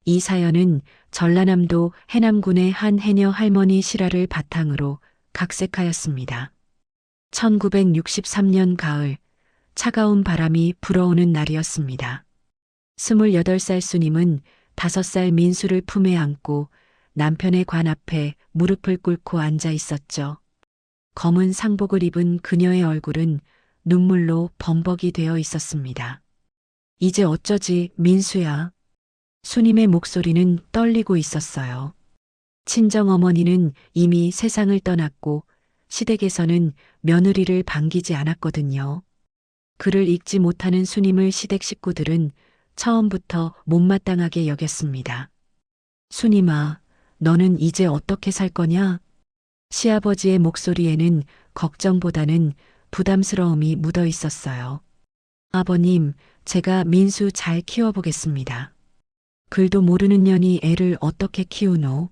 이 사연은 전라남도 해남군의 한 해녀 할머니 실화를 바탕으로 각색하였습니다. 1963년 가을, 차가운 바람이 불어오는 날이었습니다. 28살 수님은 5살 민수를 품에 안고 남편의 관 앞에 무릎을 꿇고 앉아 있었죠. 검은 상복을 입은 그녀의 얼굴은 눈물로 범벅이 되어 있었습니다. 이제 어쩌지, 민수야. 수님의 목소리는 떨리고 있었어요. 친정어머니는 이미 세상을 떠났고 시댁에서는 며느리를 반기지 않았거든요. 그를 잊지 못하는 수님을 시댁 식구들은 처음부터 못마땅하게 여겼습니다. 수님아, 너는 이제 어떻게 살 거냐? 시아버지의 목소리에는 걱정보다는 부담스러움이 묻어 있었어요. 아버님, 제가 민수 잘 키워보겠습니다. 글도 모르는 년이 애를 어떻게 키우노?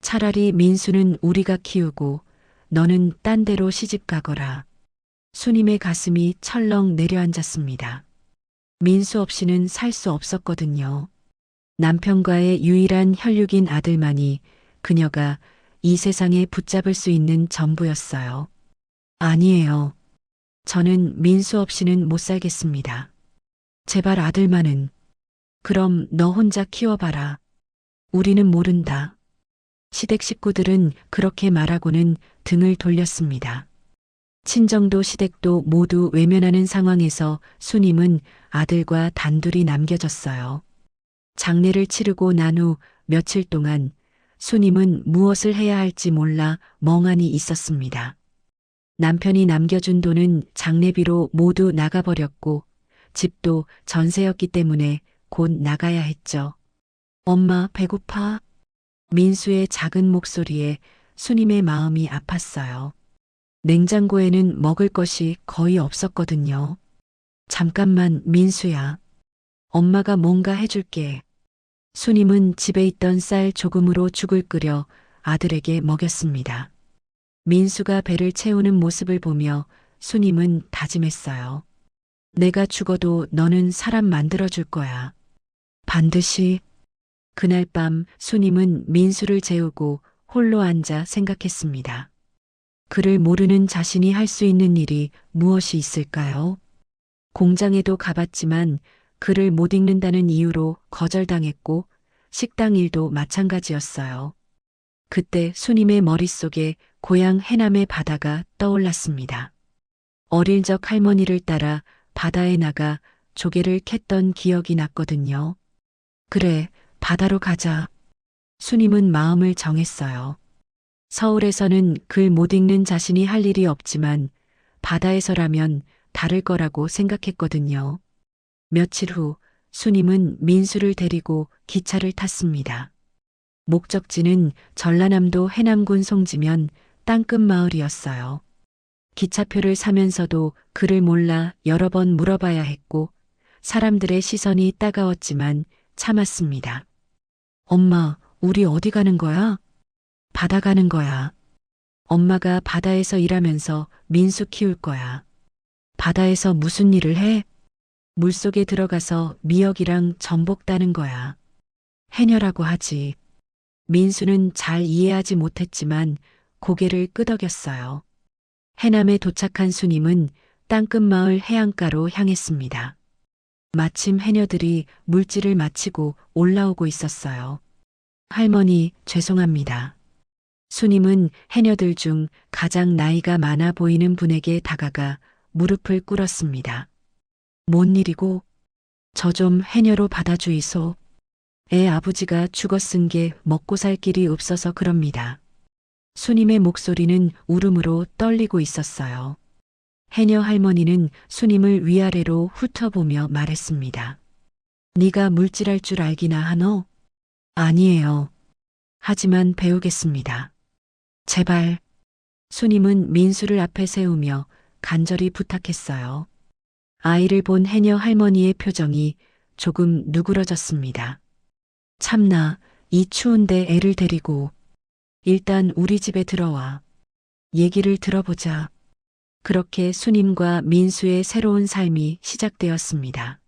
차라리 민수는 우리가 키우고 너는 딴 데로 시집 가거라. 수님의 가슴이 철렁 내려앉았습니다. 민수 없이는 살 수 없었거든요. 남편과의 유일한 혈육인 아들만이 그녀가 이 세상에 붙잡을 수 있는 전부였어요. 아니에요. 저는 민수 없이는 못 살겠습니다. 제발 아들만은. 그럼 너 혼자 키워봐라. 우리는 모른다. 시댁 식구들은 그렇게 말하고는 등을 돌렸습니다. 친정도 시댁도 모두 외면하는 상황에서 수님은 아들과 단둘이 남겨졌어요. 장례를 치르고 난 후 며칠 동안 수님은 무엇을 해야 할지 몰라 멍하니 있었습니다. 남편이 남겨준 돈은 장례비로 모두 나가버렸고 집도 전세였기 때문에 곧 나가야 했죠. 엄마, 배고파? 민수의 작은 목소리에 수님의 마음이 아팠어요. 냉장고에는 먹을 것이 거의 없었거든요. 잠깐만, 민수야. 엄마가 뭔가 해줄게. 수님은 집에 있던 쌀 조금으로 죽을 끓여 아들에게 먹였습니다. 민수가 배를 채우는 모습을 보며 수님은 다짐했어요. 내가 죽어도 너는 사람 만들어줄 거야. 반드시. 그날 밤 수님은 민수를 재우고 홀로 앉아 생각했습니다. 그를 모르는 자신이 할 수 있는 일이 무엇이 있을까요? 공장에도 가봤지만 글을 못 읽는다는 이유로 거절당했고 식당 일도 마찬가지였어요. 그때 수님의 머릿속에 고향 해남의 바다가 떠올랐습니다. 어릴 적 할머니를 따라 바다에 나가 조개를 캤던 기억이 났거든요. 그래, 바다로 가자. 수님은 마음을 정했어요. 서울에서는 글 못 읽는 자신이 할 일이 없지만 바다에서라면 다를 거라고 생각했거든요. 며칠 후 수님은 민수를 데리고 기차를 탔습니다. 목적지는 전라남도 해남군 송지면 땅끝 마을이었어요. 기차표를 사면서도 글을 몰라 여러 번 물어봐야 했고 사람들의 시선이 따가웠지만 참았습니다. 엄마, 우리 어디 가는 거야? 바다 가는 거야. 엄마가 바다에서 일하면서 민수 키울 거야. 바다에서 무슨 일을 해? 물속에 들어가서 미역이랑 전복 따는 거야. 해녀라고 하지. 민수는 잘 이해하지 못했지만 고개를 끄덕였어요. 해남에 도착한 수님은 땅끝 마을 해안가로 향했습니다. 마침 해녀들이 물질을 마치고 올라오고 있었어요. 할머니, 죄송합니다. 수님은 해녀들 중 가장 나이가 많아 보이는 분에게 다가가 무릎을 꿇었습니다. 뭔 일이고? 저 좀 해녀로 받아주이소. 애 아버지가 죽어쓴 게 먹고 살 길이 없어서 그럽니다. 수님의 목소리는 울음으로 떨리고 있었어요. 해녀 할머니는 수님을 위아래로 훑어보며 말했습니다. 네가 물질할 줄 알기나 하노? 아니에요. 하지만 배우겠습니다. 제발. 수님은 민수를 앞에 세우며 간절히 부탁했어요. 아이를 본 해녀 할머니의 표정이 조금 누그러졌습니다. 참나, 이 추운데 애를 데리고. 일단 우리 집에 들어와. 얘기를 들어보자. 그렇게 수님과 민수의 새로운 삶이 시작되었습니다.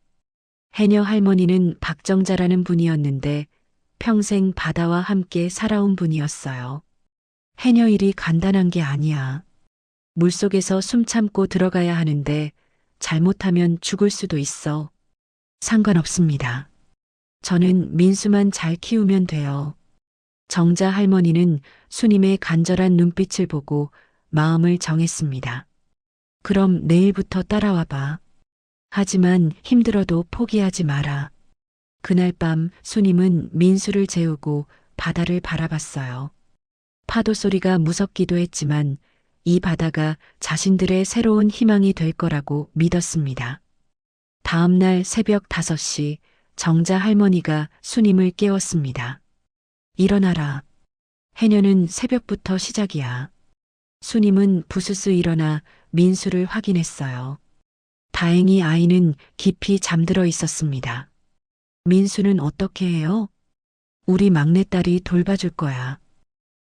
해녀 할머니는 박정자라는 분이었는데 평생 바다와 함께 살아온 분이었어요. 해녀 일이 간단한 게 아니야. 물속에서 숨 참고 들어가야 하는데 잘못하면 죽을 수도 있어. 상관없습니다. 저는 민수만 잘 키우면 돼요. 정자 할머니는 수님의 간절한 눈빛을 보고 마음을 정했습니다. 그럼 내일부터 따라와 봐. 하지만 힘들어도 포기하지 마라. 그날 밤 수님은 민수를 재우고 바다를 바라봤어요. 파도 소리가 무섭기도 했지만 이 바다가 자신들의 새로운 희망이 될 거라고 믿었습니다. 다음 날 새벽 5시 정자 할머니가 수님을 깨웠습니다. 일어나라. 해녀는 새벽부터 시작이야. 수님은 부스스 일어나 민수를 확인했어요. 다행히 아이는 깊이 잠들어 있었습니다. 민수는 어떻게 해요? 우리 막내딸이 돌봐줄 거야.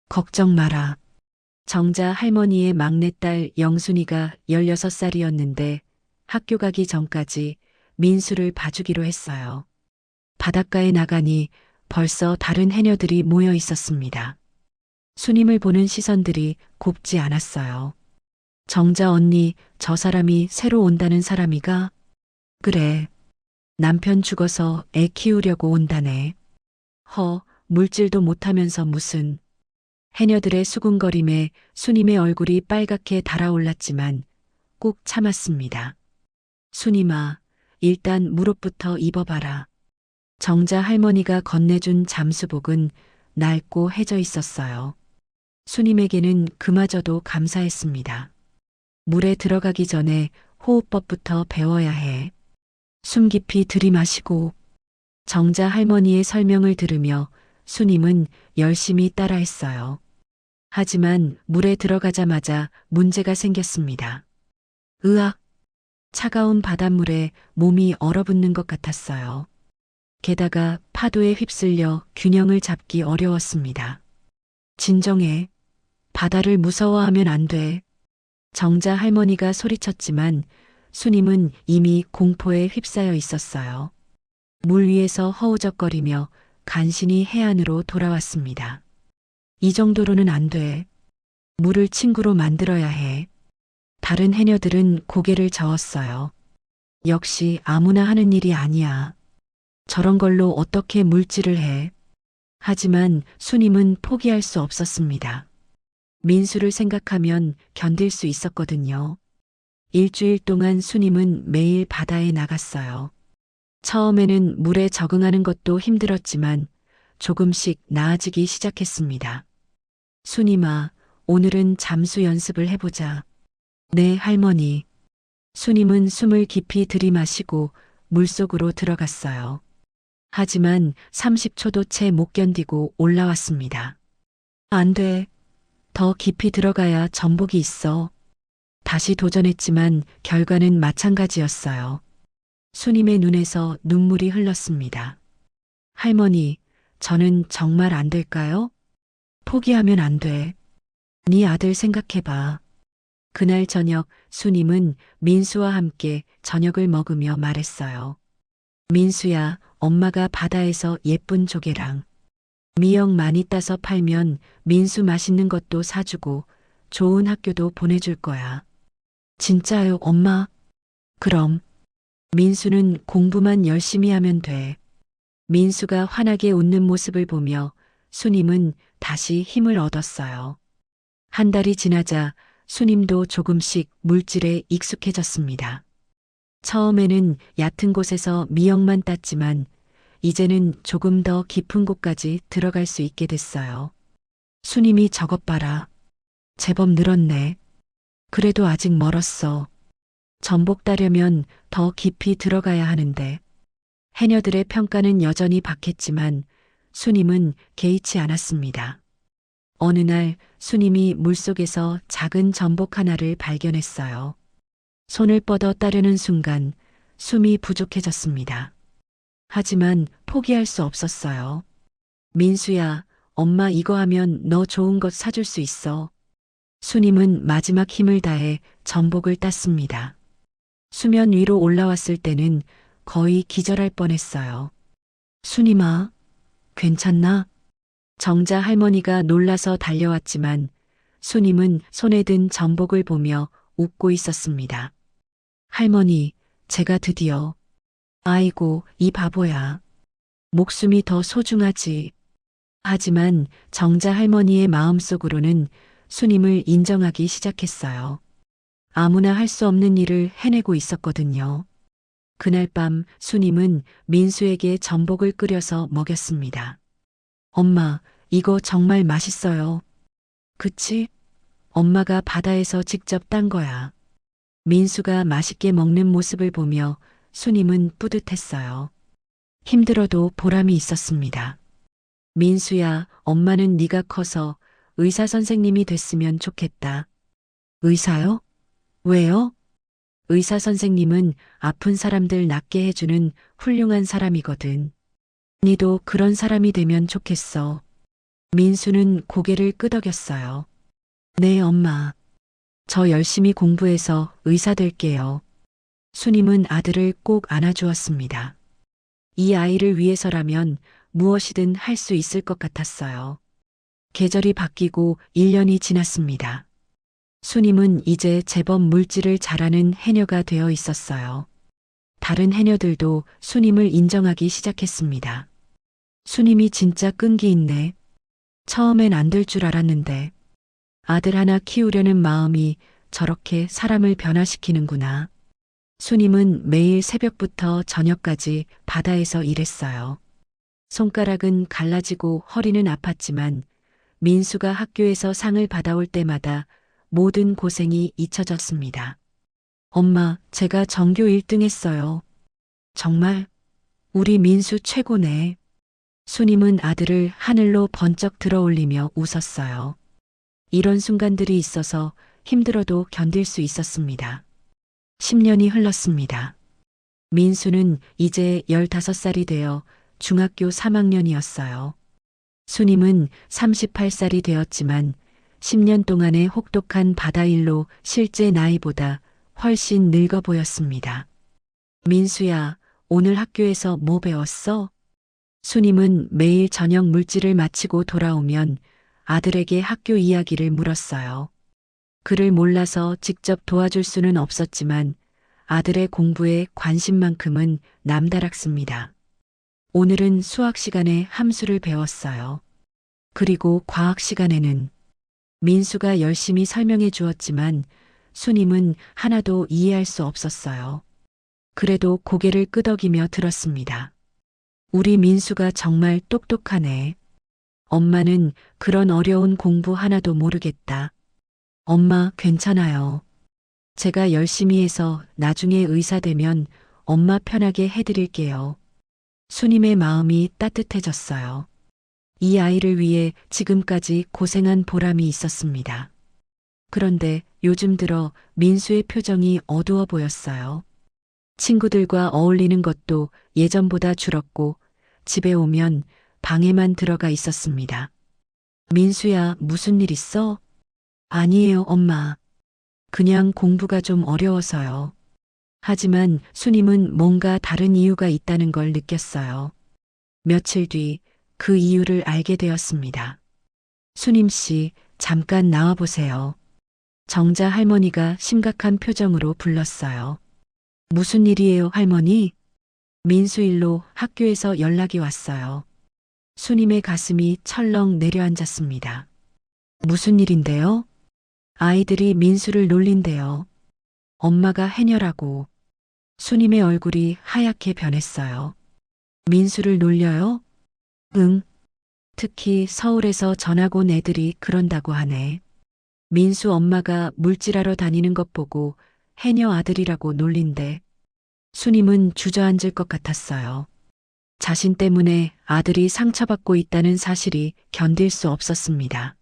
걱정 마라. 정자 할머니의 막내딸 영순이가 16살이었는데 학교 가기 전까지 민수를 봐주기로 했어요. 바닷가에 나가니 벌써 다른 해녀들이 모여 있었습니다. 수님을 보는 시선들이 곱지 않았어요. 정자 언니, 저 사람이 새로 온다는 사람이가? 그래. 남편 죽어서 애 키우려고 온다네. 물질도 못하면서 무슨. 해녀들의 수군거림에 수님의 얼굴이 빨갛게 달아올랐지만 꼭 참았습니다. 수님아, 일단 무릎부터 입어봐라. 정자 할머니가 건네준 잠수복은 낡고 해져 있었어요. 수님에게는 그마저도 감사했습니다. 물에 들어가기 전에 호흡법부터 배워야 해. 숨 깊이 들이마시고. 정자 할머니의 설명을 들으며 수님은 열심히 따라했어요. 하지만 물에 들어가자마자 문제가 생겼습니다. 으악! 차가운 바닷물에 몸이 얼어붙는 것 같았어요. 게다가 파도에 휩쓸려 균형을 잡기 어려웠습니다. 진정해. 바다를 무서워하면 안 돼. 정자 할머니가 소리쳤지만 수님은 이미 공포에 휩싸여 있었어요. 물 위에서 허우적거리며 간신히 해안으로 돌아왔습니다. 이 정도로는 안 돼. 물을 친구로 만들어야 해. 다른 해녀들은 고개를 저었어요. 역시 아무나 하는 일이 아니야. 저런 걸로 어떻게 물질을 해. 하지만 수님은 포기할 수 없었습니다. 민수를 생각하면 견딜 수 있었거든요. 일주일 동안 수님은 매일 바다에 나갔어요. 처음에는 물에 적응하는 것도 힘들었지만 조금씩 나아지기 시작했습니다. 수님아, 오늘은 잠수 연습을 해보자. 네, 할머니. 수님은 숨을 깊이 들이마시고 물속으로 들어갔어요. 하지만 30초도 채 못 견디고 올라왔습니다. 안 돼. 더 깊이 들어가야 전복이 있어. 다시 도전했지만 결과는 마찬가지였어요. 수님의 눈에서 눈물이 흘렀습니다. 할머니, 저는 정말 안 될까요? 포기하면 안 돼. 네 아들 생각해봐. 그날 저녁 수님은 민수와 함께 저녁을 먹으며 말했어요. 민수야, 엄마가 바다에서 예쁜 조개랑 미역 많이 따서 팔면 민수 맛있는 것도 사주고 좋은 학교도 보내줄 거야. 진짜요, 엄마? 그럼. 민수는 공부만 열심히 하면 돼. 민수가 환하게 웃는 모습을 보며 수님은 다시 힘을 얻었어요. 한 달이 지나자 수님도 조금씩 물질에 익숙해졌습니다. 처음에는 얕은 곳에서 미역만 땄지만 이제는 조금 더 깊은 곳까지 들어갈 수 있게 됐어요. 수님이 저것 봐라. 제법 늘었네. 그래도 아직 멀었어. 전복 따려면 더 깊이 들어가야 하는데. 해녀들의 평가는 여전히 박했지만 수님은 개의치 않았습니다. 어느 날 수님이 물속에서 작은 전복 하나를 발견했어요. 손을 뻗어 따려는 순간 숨이 부족해졌습니다. 하지만 포기할 수 없었어요. 민수야, 엄마 이거 하면 너 좋은 것 사줄 수 있어. 수님은 마지막 힘을 다해 전복을 땄습니다. 수면 위로 올라왔을 때는 거의 기절할 뻔했어요. 수님아, 괜찮나? 정자 할머니가 놀라서 달려왔지만 수님은 손에 든 전복을 보며 웃고 있었습니다. 할머니, 제가 드디어. 아이고, 이 바보야. 목숨이 더 소중하지. 하지만 정자 할머니의 마음속으로는 수님을 인정하기 시작했어요. 아무나 할 수 없는 일을 해내고 있었거든요. 그날 밤 수님은 민수에게 전복을 끓여서 먹였습니다. 엄마, 이거 정말 맛있어요. 그치? 엄마가 바다에서 직접 딴 거야. 민수가 맛있게 먹는 모습을 보며 수님은 뿌듯했어요. 힘들어도 보람이 있었습니다. 민수야, 엄마는 네가 커서 의사 선생님이 됐으면 좋겠다. 의사요? 왜요? 의사 선생님은 아픈 사람들 낫게 해주는 훌륭한 사람이거든. 니도 그런 사람이 되면 좋겠어. 민수는 고개를 끄덕였어요. 네, 엄마. 저 열심히 공부해서 의사 될게요. 수님은 아들을 꼭 안아주었습니다. 이 아이를 위해서라면 무엇이든 할 수 있을 것 같았어요. 계절이 바뀌고 1년이 지났습니다. 수님은 이제 제법 물질을 잘하는 해녀가 되어 있었어요. 다른 해녀들도 수님을 인정하기 시작했습니다. 수님이 진짜 끈기 있네. 처음엔 안 될 줄 알았는데 아들 하나 키우려는 마음이 저렇게 사람을 변화시키는구나. 수님은 매일 새벽부터 저녁까지 바다에서 일했어요. 손가락은 갈라지고 허리는 아팠지만 민수가 학교에서 상을 받아올 때마다 모든 고생이 잊혀졌습니다. 엄마, 제가 전교 1등 했어요. 정말? 우리 민수 최고네. 수님은 아들을 하늘로 번쩍 들어올리며 웃었어요. 이런 순간들이 있어서 힘들어도 견딜 수 있었습니다. 10년이 흘렀습니다. 민수는 이제 15살이 되어 중학교 3학년이었어요. 수님은 38살이 되었지만 10년 동안의 혹독한 바다일로 실제 나이보다 훨씬 늙어 보였습니다. 민수야, 오늘 학교에서 뭐 배웠어? 수님은 매일 저녁 물질을 마치고 돌아오면 아들에게 학교 이야기를 물었어요. 그를 몰라서 직접 도와줄 수는 없었지만 아들의 공부에 관심만큼은 남다랐습니다. 오늘은 수학 시간에 함수를 배웠어요. 그리고 과학 시간에는 민수가 열심히 설명해 주었지만 수님은 하나도 이해할 수 없었어요. 그래도 고개를 끄덕이며 들었습니다. 우리 민수가 정말 똑똑하네. 엄마는 그런 어려운 공부 하나도 모르겠다. 엄마, 괜찮아요. 제가 열심히 해서 나중에 의사 되면 엄마 편하게 해드릴게요. 수님의 마음이 따뜻해졌어요. 이 아이를 위해 지금까지 고생한 보람이 있었습니다. 그런데 요즘 들어 민수의 표정이 어두워 보였어요. 친구들과 어울리는 것도 예전보다 줄었고 집에 오면 방에만 들어가 있었습니다. 민수야, 무슨 일 있어? 아니에요, 엄마. 그냥 공부가 좀 어려워서요. 하지만 수님은 뭔가 다른 이유가 있다는 걸 느꼈어요. 며칠 뒤 그 이유를 알게 되었습니다. 수님 씨, 잠깐 나와 보세요. 정자 할머니가 심각한 표정으로 불렀어요. 무슨 일이에요, 할머니? 민수 일로 학교에서 연락이 왔어요. 수님의 가슴이 철렁 내려앉았습니다. 무슨 일인데요? 아이들이 민수를 놀린대요. 엄마가 해녀라고. 수님의 얼굴이 하얗게 변했어요. 민수를 놀려요? 응. 특히 서울에서 전학 온 애들이 그런다고 하네. 민수 엄마가 물질하러 다니는 것 보고 해녀 아들이라고 놀린대. 수님은 주저앉을 것 같았어요. 자신 때문에 아들이 상처받고 있다는 사실이 견딜 수 없었습니다.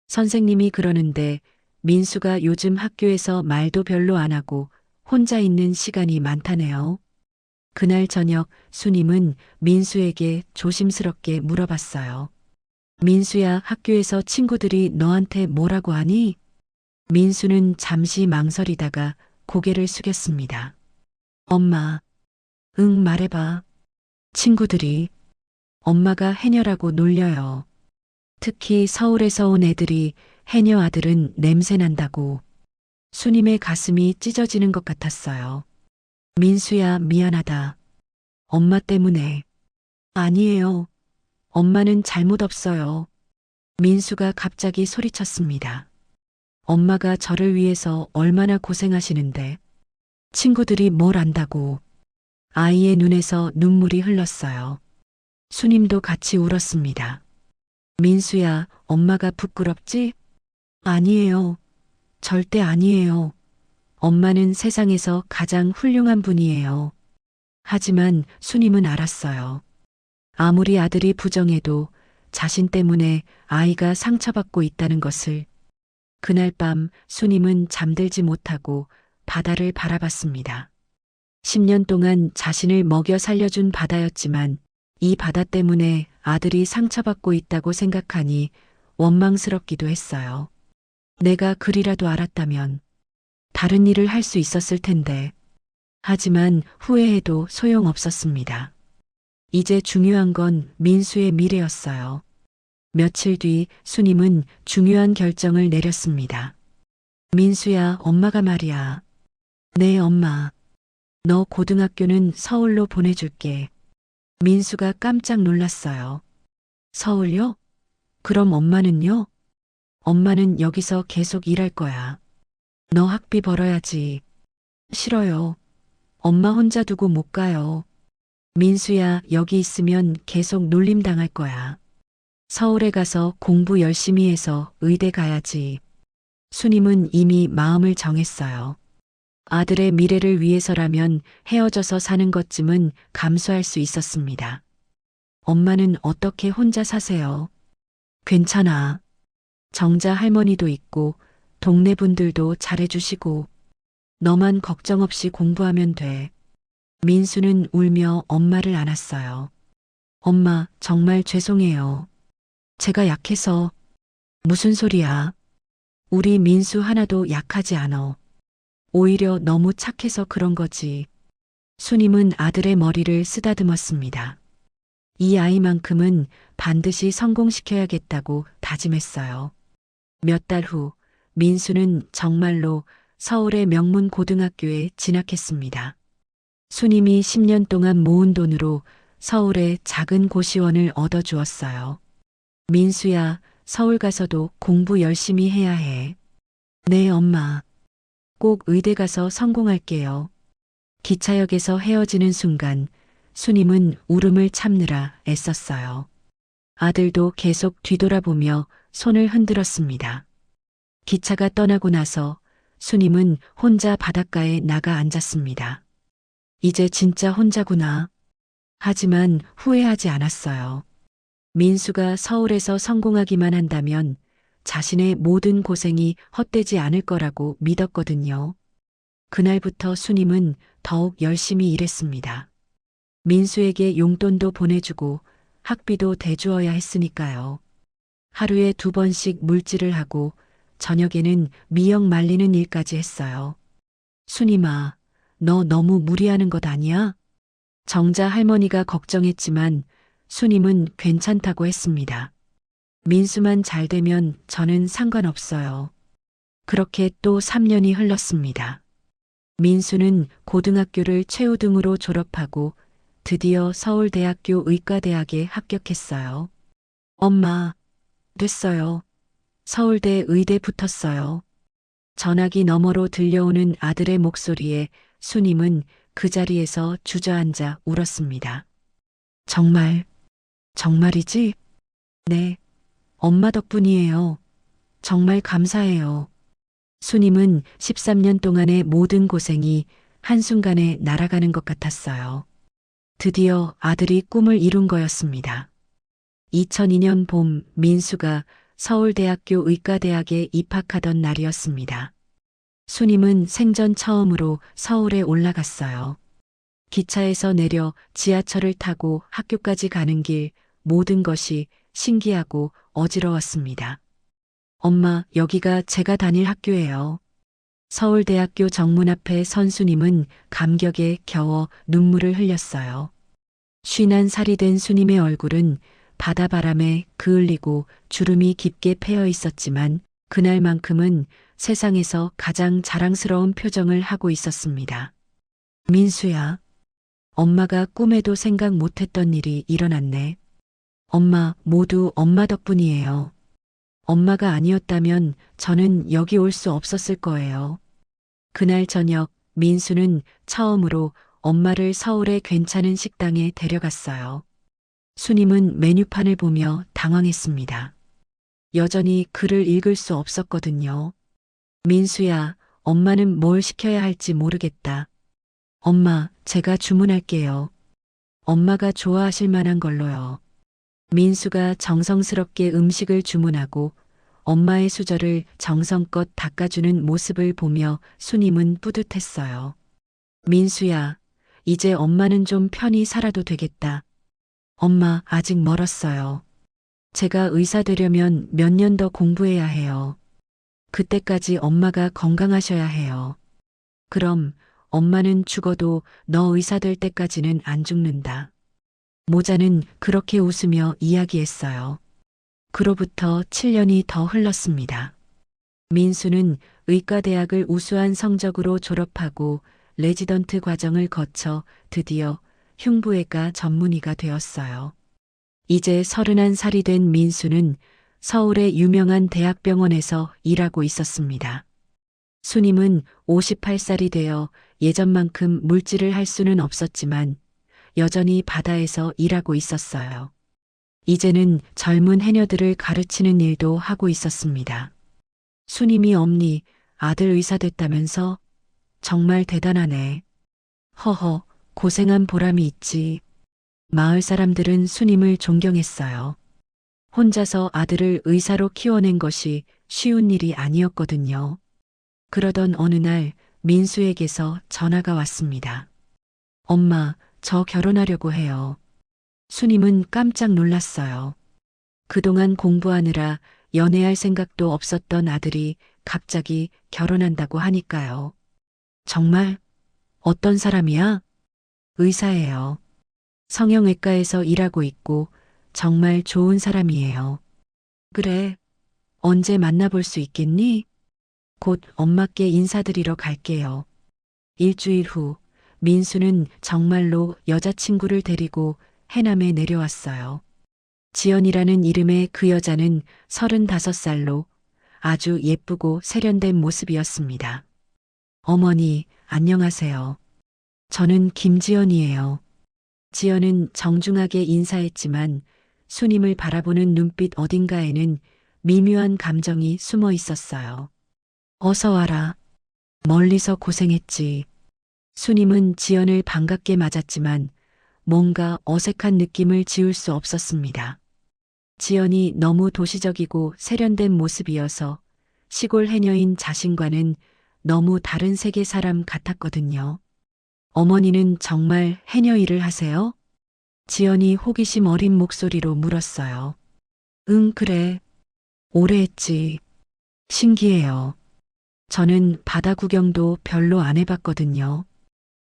선생님이 그러는데 민수가 요즘 학교에서 말도 별로 안 하고 혼자 있는 시간이 많다네요. 그날 저녁 수님은 민수에게 조심스럽게 물어봤어요. 민수야, 학교에서 친구들이 너한테 뭐라고 하니? 민수는 잠시 망설이다가 고개를 숙였습니다. 엄마, 응, 말해봐. 친구들이. 엄마가 해녀라고 놀려요. 특히 서울에서 온 애들이 해녀 아들은 냄새 난다고. 수님의 가슴이 찢어지는 것 같았어요. 민수야, 미안하다. 엄마 때문에. 아니에요. 엄마는 잘못 없어요. 민수가 갑자기 소리쳤습니다. 엄마가 저를 위해서 얼마나 고생하시는데. 친구들이 뭘 안다고. 아이의 눈에서 눈물이 흘렀어요. 수님도 같이 울었습니다. 민수야, 엄마가 부끄럽지? 아니에요. 절대 아니에요. 엄마는 세상에서 가장 훌륭한 분이에요. 하지만 수님은 알았어요. 아무리 아들이 부정해도 자신 때문에 아이가 상처받고 있다는 것을. 그날 밤 수님은 잠들지 못하고 바다를 바라봤습니다. 10년 동안 자신을 먹여 살려준 바다였지만 이 바다 때문에 아들이 상처받고 있다고 생각하니 원망스럽기도 했어요. 내가 그리라도 알았다면 다른 일을 할 수 있었을 텐데. 하지만 후회해도 소용없었습니다. 이제 중요한 건 민수의 미래였어요. 며칠 뒤 수님은 중요한 결정을 내렸습니다. 민수야, 엄마가 말이야. 네, 엄마. 너 고등학교는 서울로 보내줄게. 민수가 깜짝 놀랐어요. 서울요? 그럼 엄마는요? 엄마는 여기서 계속 일할 거야. 너 학비 벌어야지. 싫어요. 엄마 혼자 두고 못 가요. 민수야, 여기 있으면 계속 놀림당할 거야. 서울에 가서 공부 열심히 해서 의대 가야지. 수님은 이미 마음을 정했어요. 아들의 미래를 위해서라면 헤어져서 사는 것쯤은 감수할 수 있었습니다. 엄마는 어떻게 혼자 사세요? 괜찮아. 정자 할머니도 있고 동네 분들도 잘해주시고 너만 걱정 없이 공부하면 돼. 민수는 울며 엄마를 안았어요. 엄마, 정말 죄송해요. 제가 약해서. 무슨 소리야. 우리 민수 하나도 약하지 않아. 오히려 너무 착해서 그런 거지. 수님은 아들의 머리를 쓰다듬었습니다. 이 아이만큼은 반드시 성공시켜야겠다고 다짐했어요. 몇 달 후 민수는 정말로 서울의 명문 고등학교에 진학했습니다. 수님이 10년 동안 모은 돈으로 서울의 작은 고시원을 얻어주었어요. 민수야, 서울 가서도 공부 열심히 해야 해. 네, 엄마. 꼭 의대 가서 성공할게요. 기차역에서 헤어지는 순간 수님은 울음을 참느라 애썼어요. 아들도 계속 뒤돌아보며 손을 흔들었습니다. 기차가 떠나고 나서 수님은 혼자 바닷가에 나가 앉았습니다. 이제 진짜 혼자구나. 하지만 후회하지 않았어요. 민수가 서울에서 성공하기만 한다면 자신의 모든 고생이 헛되지 않을 거라고 믿었거든요. 그날부터 수님은 더욱 열심히 일했습니다. 민수에게 용돈도 보내주고 학비도 대주어야 했으니까요. 하루에 2번씩 물질을 하고 저녁에는 미역 말리는 일까지 했어요. 수님아, 너 너무 무리하는 것 아니야? 정자 할머니가 걱정했지만 수님은 괜찮다고 했습니다. 민수만 잘 되면 저는 상관없어요. 그렇게 또 3년이 흘렀습니다. 민수는 고등학교를 최우등으로 졸업하고 드디어 서울대학교 의과대학에 합격했어요. 엄마, 됐어요. 서울대 의대 붙었어요. 전화기 너머로 들려오는 아들의 목소리에 수님은 그 자리에서 주저앉아 울었습니다. 정말이지? 네, 엄마 덕분이에요. 정말 감사해요. 수님은 13년 동안의 모든 고생이 한순간에 날아가는 것 같았어요. 드디어 아들이 꿈을 이룬 거였습니다. 2002년 봄 민수가 서울대학교 의과대학에 입학하던 날이었습니다. 수님은 생전 처음으로 서울에 올라갔어요. 기차에서 내려 지하철을 타고 학교까지 가는 길 모든 것이 신기하고 어지러웠습니다. 엄마, 여기가 제가 다닐 학교예요. 서울대학교 정문 앞에 선 수님은 감격에 겨워 눈물을 흘렸어요. 쉰한 살이 된 수님의 얼굴은 바다바람에 그을리고 주름이 깊게 패여 있었지만 그날만큼은 세상에서 가장 자랑스러운 표정을 하고 있었습니다. 민수야, 엄마가 꿈에도 생각 못했던 일이 일어났네. 엄마, 모두 엄마 덕분이에요. 엄마가 아니었다면 저는 여기 올 수 없었을 거예요. 그날 저녁 민수는 처음으로 엄마를 서울의 괜찮은 식당에 데려갔어요. 수님은 메뉴판을 보며 당황했습니다. 여전히 글을 읽을 수 없었거든요. 민수야, 엄마는 뭘 시켜야 할지 모르겠다. 엄마, 제가 주문할게요. 엄마가 좋아하실 만한 걸로요. 민수가 정성스럽게 음식을 주문하고 엄마의 수저를 정성껏 닦아주는 모습을 보며 수님은 뿌듯했어요. 민수야, 이제 엄마는 좀 편히 살아도 되겠다. 엄마, 아직 멀었어요. 제가 의사 되려면 몇 년 더 공부해야 해요. 그때까지 엄마가 건강하셔야 해요. 그럼 엄마는 죽어도 너 의사 될 때까지는 안 죽는다. 모자는 그렇게 웃으며 이야기했어요. 그로부터 7년이 더 흘렀습니다. 민수는 의과대학을 우수한 성적으로 졸업하고 레지던트 과정을 거쳐 드디어 흉부외과 전문의가 되었어요. 이제 31살이 된 민수는 서울의 유명한 대학병원에서 일하고 있었습니다. 수님은 58살이 되어 예전만큼 물질을 할 수는 없었지만 여전히 바다에서 일하고 있었어요. 이제는 젊은 해녀들을 가르치는 일도 하고 있었습니다. 수님이 엄니, 아들 의사 됐다면서? 정말 대단하네. 허허, 고생한 보람이 있지. 마을 사람들은 수님을 존경했어요. 혼자서 아들을 의사로 키워낸 것이 쉬운 일이 아니었거든요. 그러던 어느 날 민수에게서 전화가 왔습니다. 엄마, 저 결혼하려고 해요. 수님은 깜짝 놀랐어요. 그동안 공부하느라 연애할 생각도 없었던 아들이 갑자기 결혼한다고 하니까요. 정말? 어떤 사람이야? 의사예요. 성형외과에서 일하고 있고 정말 좋은 사람이에요. 그래, 언제 만나볼 수 있겠니? 곧 엄마께 인사드리러 갈게요. 일주일 후 민수는 정말로 여자친구를 데리고 해남에 내려왔어요. 지연이라는 이름의 그 여자는 35살로 아주 예쁘고 세련된 모습이었습니다. 어머니, 안녕하세요. 저는 김지연이에요. 지연은 정중하게 인사했지만 수님을 바라보는 눈빛 어딘가에는 미묘한 감정이 숨어 있었어요. 어서 와라. 멀리서 고생했지. 수님은 지연을 반갑게 맞았지만 뭔가 어색한 느낌을 지울 수 없었습니다. 지연이 너무 도시적이고 세련된 모습이어서 시골 해녀인 자신과는 너무 다른 세계 사람 같았거든요. 어머니는 정말 해녀 일을 하세요? 지연이 호기심 어린 목소리로 물었어요. 응, 그래. 오래 했지. 신기해요. 저는 바다 구경도 별로 안 해봤거든요.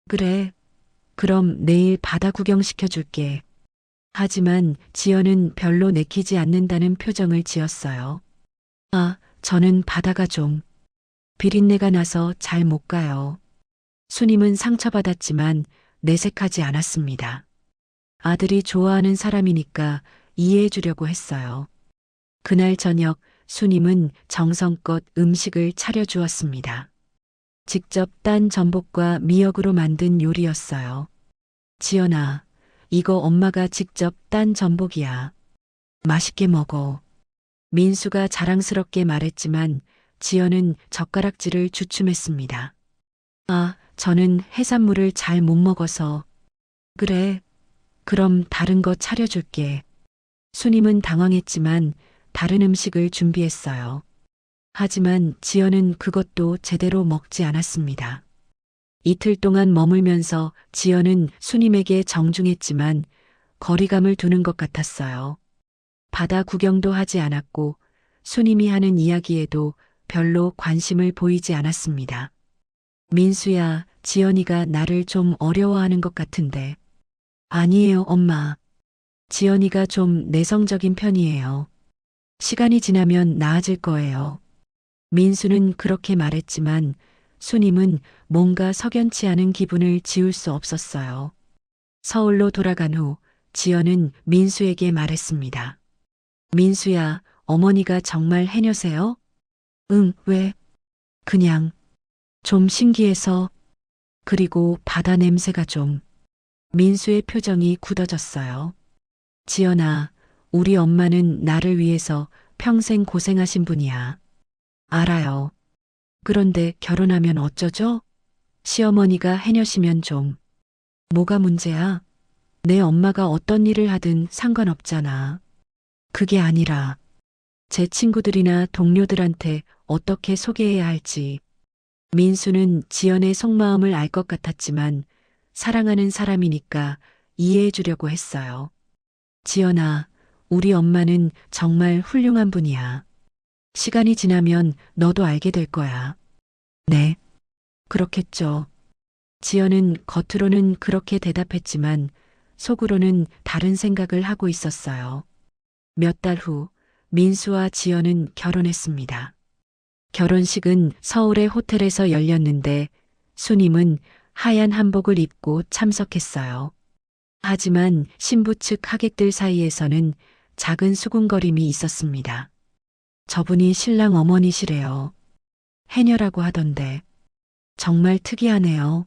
그래. 그럼 내일 바다 구경 시켜줄게. 하지만 지연은 별로 내키지 않는다는 표정을 지었어요. 아, 저는 바다가 좀 비린내가 나서 잘 못 가요. 수님은 상처받았지만 내색하지 않았습니다. 아들이 좋아하는 사람이니까 이해해 주려고 했어요. 그날 저녁 수님은 정성껏 음식을 차려주었습니다. 직접 딴 전복과 미역으로 만든 요리였어요. 지연아, 이거 엄마가 직접 딴 전복이야. 맛있게 먹어. 민수가 자랑스럽게 말했지만 지연은 젓가락질을 주춤했습니다. 아, 저는 해산물을 잘 못 먹어서. 그래, 그럼 다른 거 차려줄게. 수님은 당황했지만 다른 음식을 준비했어요. 하지만 지연은 그것도 제대로 먹지 않았습니다. 이틀 동안 머물면서 지연은 수님에게 정중했지만 거리감을 두는 것 같았어요. 바다 구경도 하지 않았고 수님이 하는 이야기에도 별로 관심을 보이지 않았습니다. 민수야, 지연이가 나를 좀 어려워하는 것 같은데. 아니에요, 엄마. 지연이가 좀 내성적인 편이에요. 시간이 지나면 나아질 거예요. 민수는 그렇게 말했지만 수님은 뭔가 석연치 않은 기분을 지울 수 없었어요. 서울로 돌아간 후 지연은 민수에게 말했습니다. 민수야, 어머니가 정말 해녀세요? 응, 왜? 그냥 좀 신기해서. 그리고 바다 냄새가 좀. 민수의 표정이 굳어졌어요. 지연아, 우리 엄마는 나를 위해서 평생 고생하신 분이야. 알아요. 그런데 결혼하면 어쩌죠? 시어머니가 해녀시면 좀. 뭐가 문제야? 내 엄마가 어떤 일을 하든 상관없잖아. 그게 아니라 제 친구들이나 동료들한테 어떻게 소개해야 할지. 민수는 지연의 속마음을 알 것 같았지만 사랑하는 사람이니까 이해해 주려고 했어요. 지연아, 우리 엄마는 정말 훌륭한 분이야. 시간이 지나면 너도 알게 될 거야. 네, 그렇겠죠. 지연은 겉으로는 그렇게 대답했지만 속으로는 다른 생각을 하고 있었어요. 몇 달 후 민수와 지연은 결혼했습니다. 결혼식은 서울의 호텔에서 열렸는데 수님은 하얀 한복을 입고 참석했어요. 하지만 신부 측 하객들 사이에서는 작은 수군거림이 있었습니다. 저분이 신랑 어머니시래요. 해녀라고 하던데 정말 특이하네요.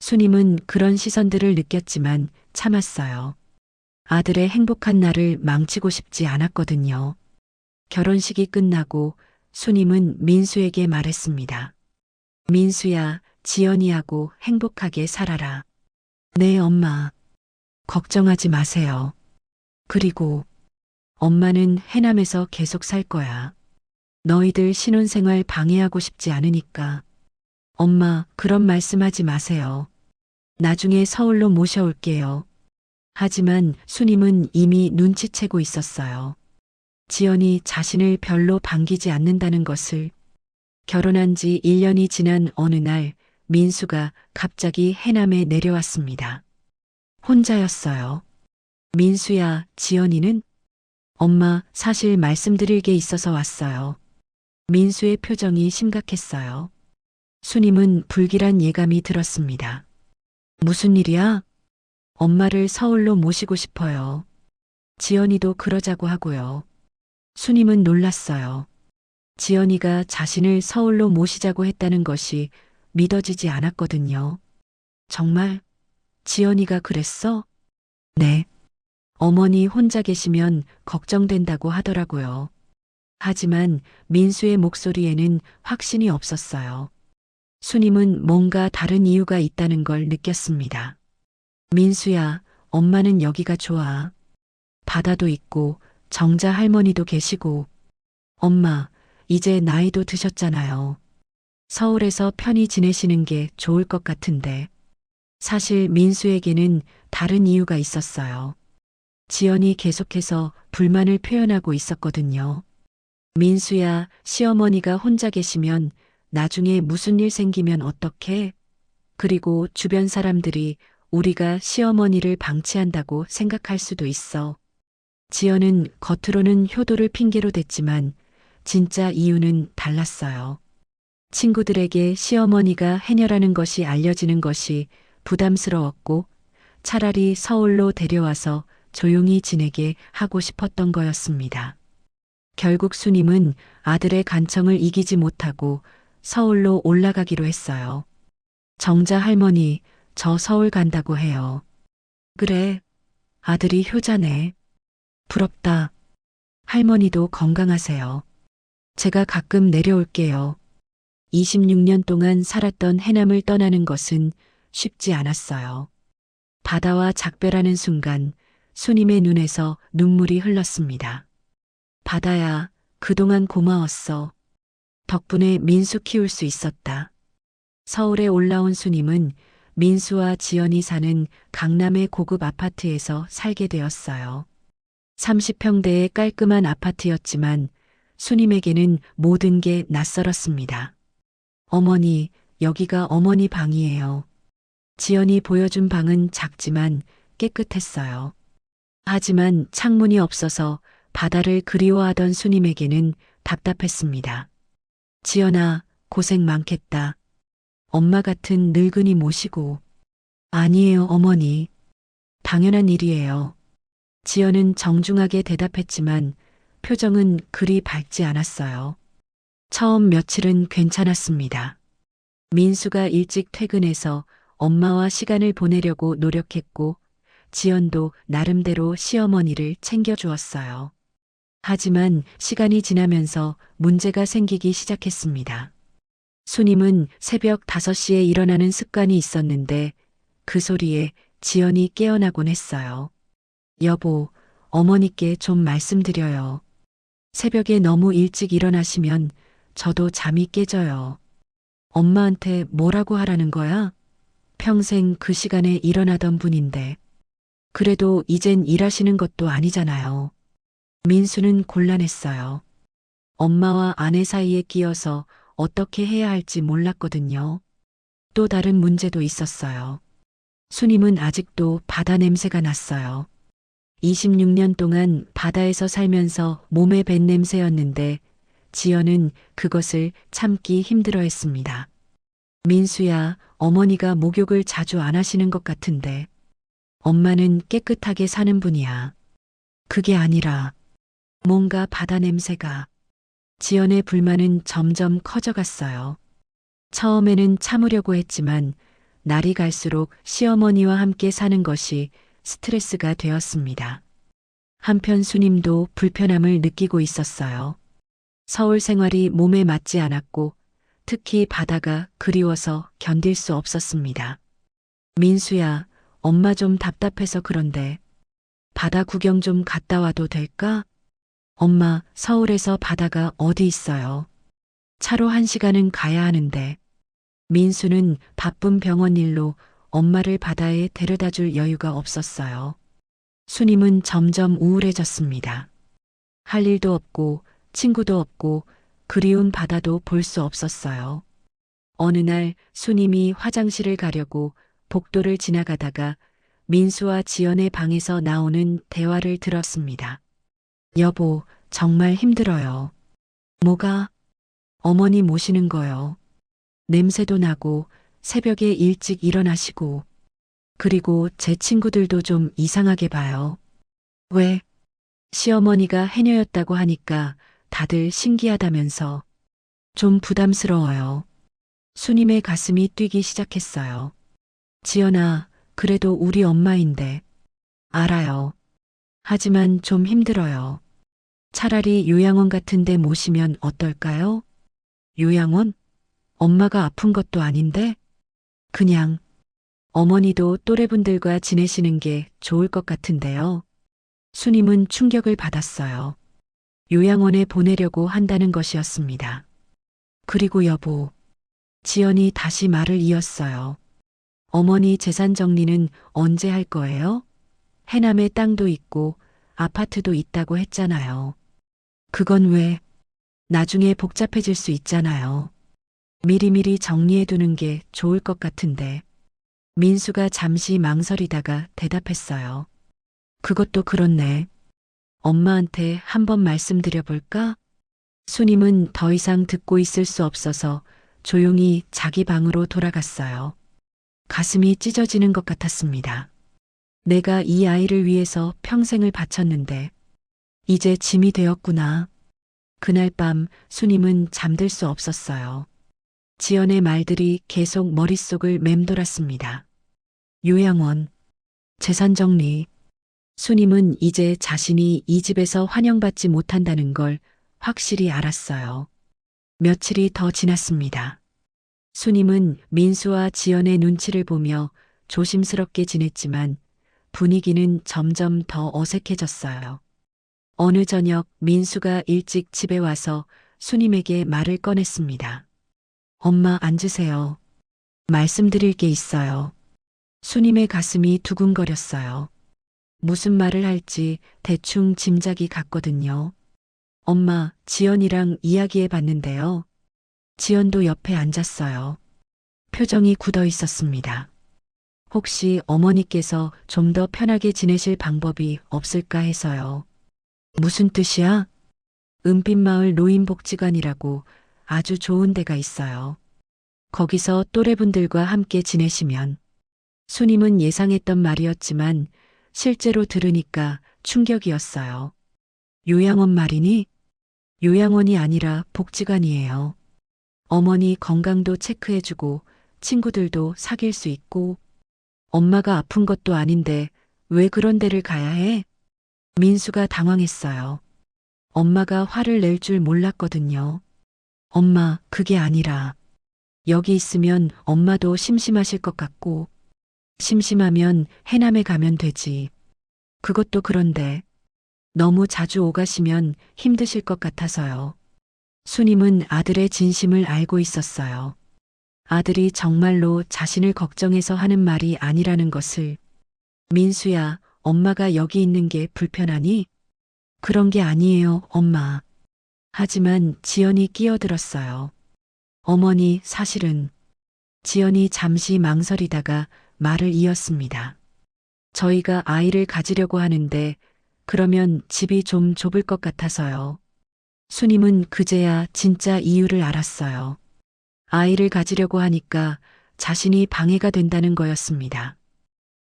수님은 그런 시선들을 느꼈지만 참았어요. 아들의 행복한 날을 망치고 싶지 않았거든요. 결혼식이 끝나고 수님은 민수에게 말했습니다. 민수야, 지연이하고 행복하게 살아라. 네, 엄마. 걱정하지 마세요. 그리고 엄마는 해남에서 계속 살 거야. 너희들 신혼생활 방해하고 싶지 않으니까. 엄마, 그런 말씀하지 마세요. 나중에 서울로 모셔올게요. 하지만 수님은 이미 눈치채고 있었어요. 지연이 자신을 별로 반기지 않는다는 것을. 결혼한 지 1년이 지난 어느 날 민수가 갑자기 해남에 내려왔습니다. 혼자였어요. 민수야, 지연이는? 엄마, 사실 말씀드릴 게 있어서 왔어요. 민수의 표정이 심각했어요. 수님은 불길한 예감이 들었습니다. 무슨 일이야? 엄마를 서울로 모시고 싶어요. 지연이도 그러자고 하고요. 수님은 놀랐어요. 지연이가 자신을 서울로 모시자고 했다는 것이 믿어지지 않았거든요. 정말? 지연이가 그랬어? 네. 어머니 혼자 계시면 걱정된다고 하더라고요. 하지만 민수의 목소리에는 확신이 없었어요. 수님은 뭔가 다른 이유가 있다는 걸 느꼈습니다. 민수야, 엄마는 여기가 좋아. 바다도 있고 정자 할머니도 계시고. 엄마, 이제 나이도 드셨잖아요. 서울에서 편히 지내시는 게 좋을 것 같은데. 사실 민수에게는 다른 이유가 있었어요. 지연이 계속해서 불만을 표현하고 있었거든요. 민수야, 시어머니가 혼자 계시면 나중에 무슨 일 생기면 어떡해? 그리고 주변 사람들이 우리가 시어머니를 방치한다고 생각할 수도 있어. 지연은 겉으로는 효도를 핑계로 댔지만 진짜 이유는 달랐어요. 친구들에게 시어머니가 해녀라는 것이 알려지는 것이 부담스러웠고 차라리 서울로 데려와서 조용히 지내게 하고 싶었던 거였습니다. 결국 수님은 아들의 간청을 이기지 못하고 서울로 올라가기로 했어요. 정자 할머니, 저 서울 간다고 해요. 그래, 아들이 효자네. 부럽다. 할머니도 건강하세요. 제가 가끔 내려올게요. 26년 동안 살았던 해남을 떠나는 것은 쉽지 않았어요. 바다와 작별하는 순간 수님의 눈에서 눈물이 흘렀습니다. 바다야, 그동안 고마웠어. 덕분에 민수 키울 수 있었다. 서울에 올라온 수님은 민수와 지연이 사는 강남의 고급 아파트에서 살게 되었어요. 30평대의 깔끔한 아파트였지만 수님에게는 모든 게 낯설었습니다. 어머니, 여기가 어머니 방이에요. 지연이 보여준 방은 작지만 깨끗했어요. 하지만 창문이 없어서 바다를 그리워하던 수님에게는 답답했습니다. 지연아, 고생 많겠다. 엄마 같은 늙은이 모시고. 아니에요, 어머니. 당연한 일이에요. 지연은 정중하게 대답했지만 표정은 그리 밝지 않았어요. 처음 며칠은 괜찮았습니다. 민수가 일찍 퇴근해서 엄마와 시간을 보내려고 노력했고, 지연도 나름대로 시어머니를 챙겨주었어요. 하지만 시간이 지나면서 문제가 생기기 시작했습니다. 수님은 새벽 5시에 일어나는 습관이 있었는데 그 소리에 지연이 깨어나곤 했어요. 여보, 어머니께 좀 말씀드려요. 새벽에 너무 일찍 일어나시면 저도 잠이 깨져요. 엄마한테 뭐라고 하라는 거야? 평생 그 시간에 일어나던 분인데. 그래도 이젠 일하시는 것도 아니잖아요. 민수는 곤란했어요. 엄마와 아내 사이에 끼어서 어떻게 해야 할지 몰랐거든요. 또 다른 문제도 있었어요. 수님은 아직도 바다 냄새가 났어요. 26년 동안 바다에서 살면서 몸에 밴 냄새였는데 지연은 그것을 참기 힘들어했습니다. 민수야, 어머니가 목욕을 자주 안 하시는 것 같은데. 엄마는 깨끗하게 사는 분이야. 그게 아니라 뭔가 바다 냄새가. 지연의 불만은 점점 커져갔어요. 처음에는 참으려고 했지만 날이 갈수록 시어머니와 함께 사는 것이 스트레스가 되었습니다. 한편 수님도 불편함을 느끼고 있었어요. 서울 생활이 몸에 맞지 않았고 특히 바다가 그리워서 견딜 수 없었습니다. 민수야, 엄마 좀 답답해서 그런데 바다 구경 좀 갔다 와도 될까? 엄마, 서울에서 바다가 어디 있어요? 차로 1시간은 가야 하는데. 민수는 바쁜 병원 일로 엄마를 바다에 데려다 줄 여유가 없었어요. 수님은 점점 우울해졌습니다. 할 일도 없고 친구도 없고 그리운 바다도 볼 수 없었어요. 어느 날 수님이 화장실을 가려고 복도를 지나가다가 민수와 지연의 방에서 나오는 대화를 들었습니다. 여보, 정말 힘들어요. 뭐가? 어머니 모시는 거요. 냄새도 나고 새벽에 일찍 일어나시고 그리고 제 친구들도 좀 이상하게 봐요. 왜? 시어머니가 해녀였다고 하니까 다들 신기하다면서. 좀 부담스러워요. 수님의 가슴이 뛰기 시작했어요. 지연아, 그래도 우리 엄마인데. 알아요. 하지만 좀 힘들어요. 차라리 요양원 같은 데 모시면 어떨까요? 요양원? 엄마가 아픈 것도 아닌데? 그냥 어머니도 또래분들과 지내시는 게 좋을 것 같은데요. 수님은 충격을 받았어요. 요양원에 보내려고 한다는 것이었습니다. 그리고 여보, 지연이 다시 말을 이었어요. 어머니 재산 정리는 언제 할 거예요? 해남에 땅도 있고 아파트도 있다고 했잖아요. 그건 왜? 나중에 복잡해질 수 있잖아요. 미리미리 정리해두는 게 좋을 것 같은데. 민수가 잠시 망설이다가 대답했어요. 그것도 그렇네. 엄마한테 한번 말씀드려볼까? 수님은 더 이상 듣고 있을 수 없어서 조용히 자기 방으로 돌아갔어요. 가슴이 찢어지는 것 같았습니다. 내가 이 아이를 위해서 평생을 바쳤는데 이제 짐이 되었구나. 그날 밤 수님은 잠들 수 없었어요. 지연의 말들이 계속 머릿속을 맴돌았습니다. 요양원, 재산 정리. 수님은 이제 자신이 이 집에서 환영받지 못한다는 걸 확실히 알았어요. 며칠이 더 지났습니다. 수님은 민수와 지연의 눈치를 보며 조심스럽게 지냈지만 분위기는 점점 더 어색해졌어요. 어느 저녁 민수가 일찍 집에 와서 수님에게 말을 꺼냈습니다. 엄마, 앉으세요. 말씀드릴 게 있어요. 수님의 가슴이 두근거렸어요. 무슨 말을 할지 대충 짐작이 갔거든요. 엄마, 지연이랑 이야기해 봤는데요. 지연도 옆에 앉았어요. 표정이 굳어 있었습니다. 혹시 어머니께서 좀 더 편하게 지내실 방법이 없을까 해서요. 무슨 뜻이야? 은빛마을 노인복지관이라고 아주 좋은 데가 있어요. 거기서 또래분들과 함께 지내시면. 수님은 예상했던 말이었지만 실제로 들으니까 충격이었어요. 요양원 말이니? 요양원이 아니라 복지관이에요. 어머니 건강도 체크해주고 친구들도 사귈 수 있고 엄마가 아픈 것도 아닌데 왜 그런 데를 가야 해? 민수가 당황했어요. 엄마가 화를 낼 줄 몰랐거든요. 엄마, 그게 아니라 여기 있으면 엄마도 심심하실 것 같고 심심하면 해남에 가면 되지. 그것도 그런데 너무 자주 오가시면 힘드실 것 같아서요. 수님은 아들의 진심을 알고 있었어요. 아들이 정말로 자신을 걱정해서 하는 말이 아니라는 것을. 민수야, 엄마가 여기 있는 게 불편하니? 그런 게 아니에요, 엄마. 하지만 지연이 끼어들었어요. 어머니, 사실은. 지연이 잠시 망설이다가 말을 이었습니다. 저희가 아이를 가지려고 하는데 그러면 집이 좀 좁을 것 같아서요. 수님은 그제야 진짜 이유를 알았어요. 아이를 가지려고 하니까 자신이 방해가 된다는 거였습니다.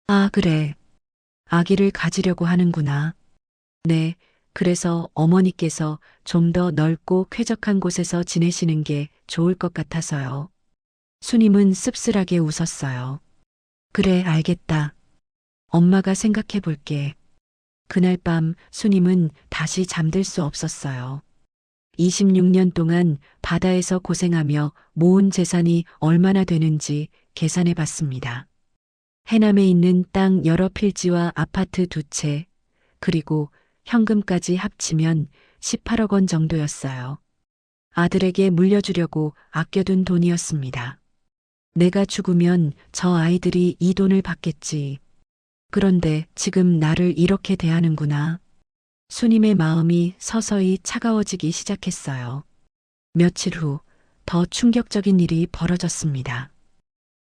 아, 그래. 아기를 가지려고 하는구나. 네, 그래서 어머니께서 좀 더 넓고 쾌적한 곳에서 지내시는 게 좋을 것 같아서요. 수님은 씁쓸하게 웃었어요. 그래, 알겠다. 엄마가 생각해 볼게. 그날 밤 수님은 다시 잠들 수 없었어요. 26년 동안 바다에서 고생하며 모은 재산이 얼마나 되는지 계산해 봤습니다. 해남에 있는 땅 여러 필지와 아파트 2채, 그리고 현금까지 합치면 18억 원 정도였어요. 아들에게 물려주려고 아껴둔 돈이었습니다. 내가 죽으면 저 아이들이 이 돈을 받겠지. 그런데 지금 나를 이렇게 대하는구나. 수님의 마음이 서서히 차가워지기 시작했어요. 며칠 후 더 충격적인 일이 벌어졌습니다.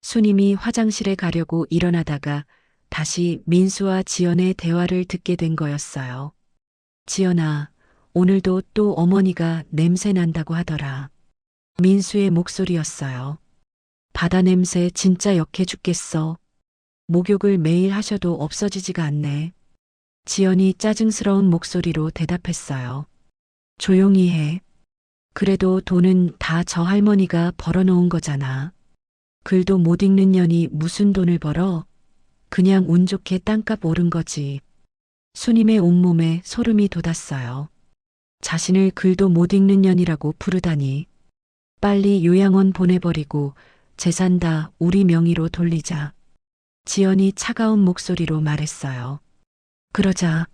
수님이 화장실에 가려고 일어나다가 다시 민수와 지연의 대화를 듣게 된 거였어요. 지연아, 오늘도 또 어머니가 냄새 난다고 하더라. 민수의 목소리였어요. 바다 냄새 진짜 역해 죽겠어. 목욕을 매일 하셔도 없어지지가 않네. 지연이 짜증스러운 목소리로 대답했어요. 조용히 해. 그래도 돈은 다 저 할머니가 벌어놓은 거잖아. 글도 못 읽는 년이 무슨 돈을 벌어? 그냥 운 좋게 땅값 오른 거지. 수님의 온몸에 소름이 돋았어요. 자신을 글도 못 읽는 년이라고 부르다니. 빨리 요양원 보내버리고 재산 다 우리 명의로 돌리자. 지연이 차가운 목소리로 말했어요. 그러자.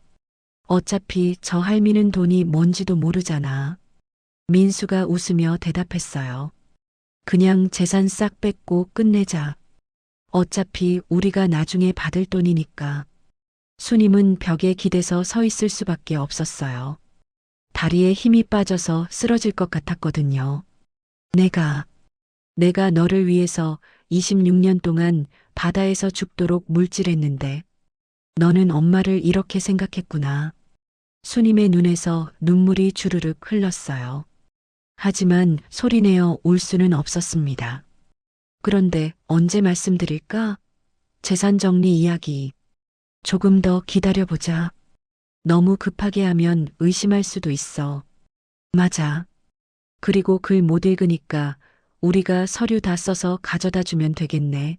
어차피 저 할미는 돈이 뭔지도 모르잖아. 민수가 웃으며 대답했어요. 그냥 재산 싹 뺏고 끝내자. 어차피 우리가 나중에 받을 돈이니까. 수님은 벽에 기대서 서 있을 수밖에 없었어요. 다리에 힘이 빠져서 쓰러질 것 같았거든요. 내가 너를 위해서 26년 동안 바다에서 죽도록 물질했는데 너는 엄마를 이렇게 생각했구나. 수님의 눈에서 눈물이 주르륵 흘렀어요. 하지만 소리내어 울 수는 없었습니다. 그런데 언제 말씀드릴까? 재산 정리 이야기. 조금 더 기다려보자. 너무 급하게 하면 의심할 수도 있어. 맞아. 그리고 글 못 읽으니까 우리가 서류 다 써서 가져다 주면 되겠네.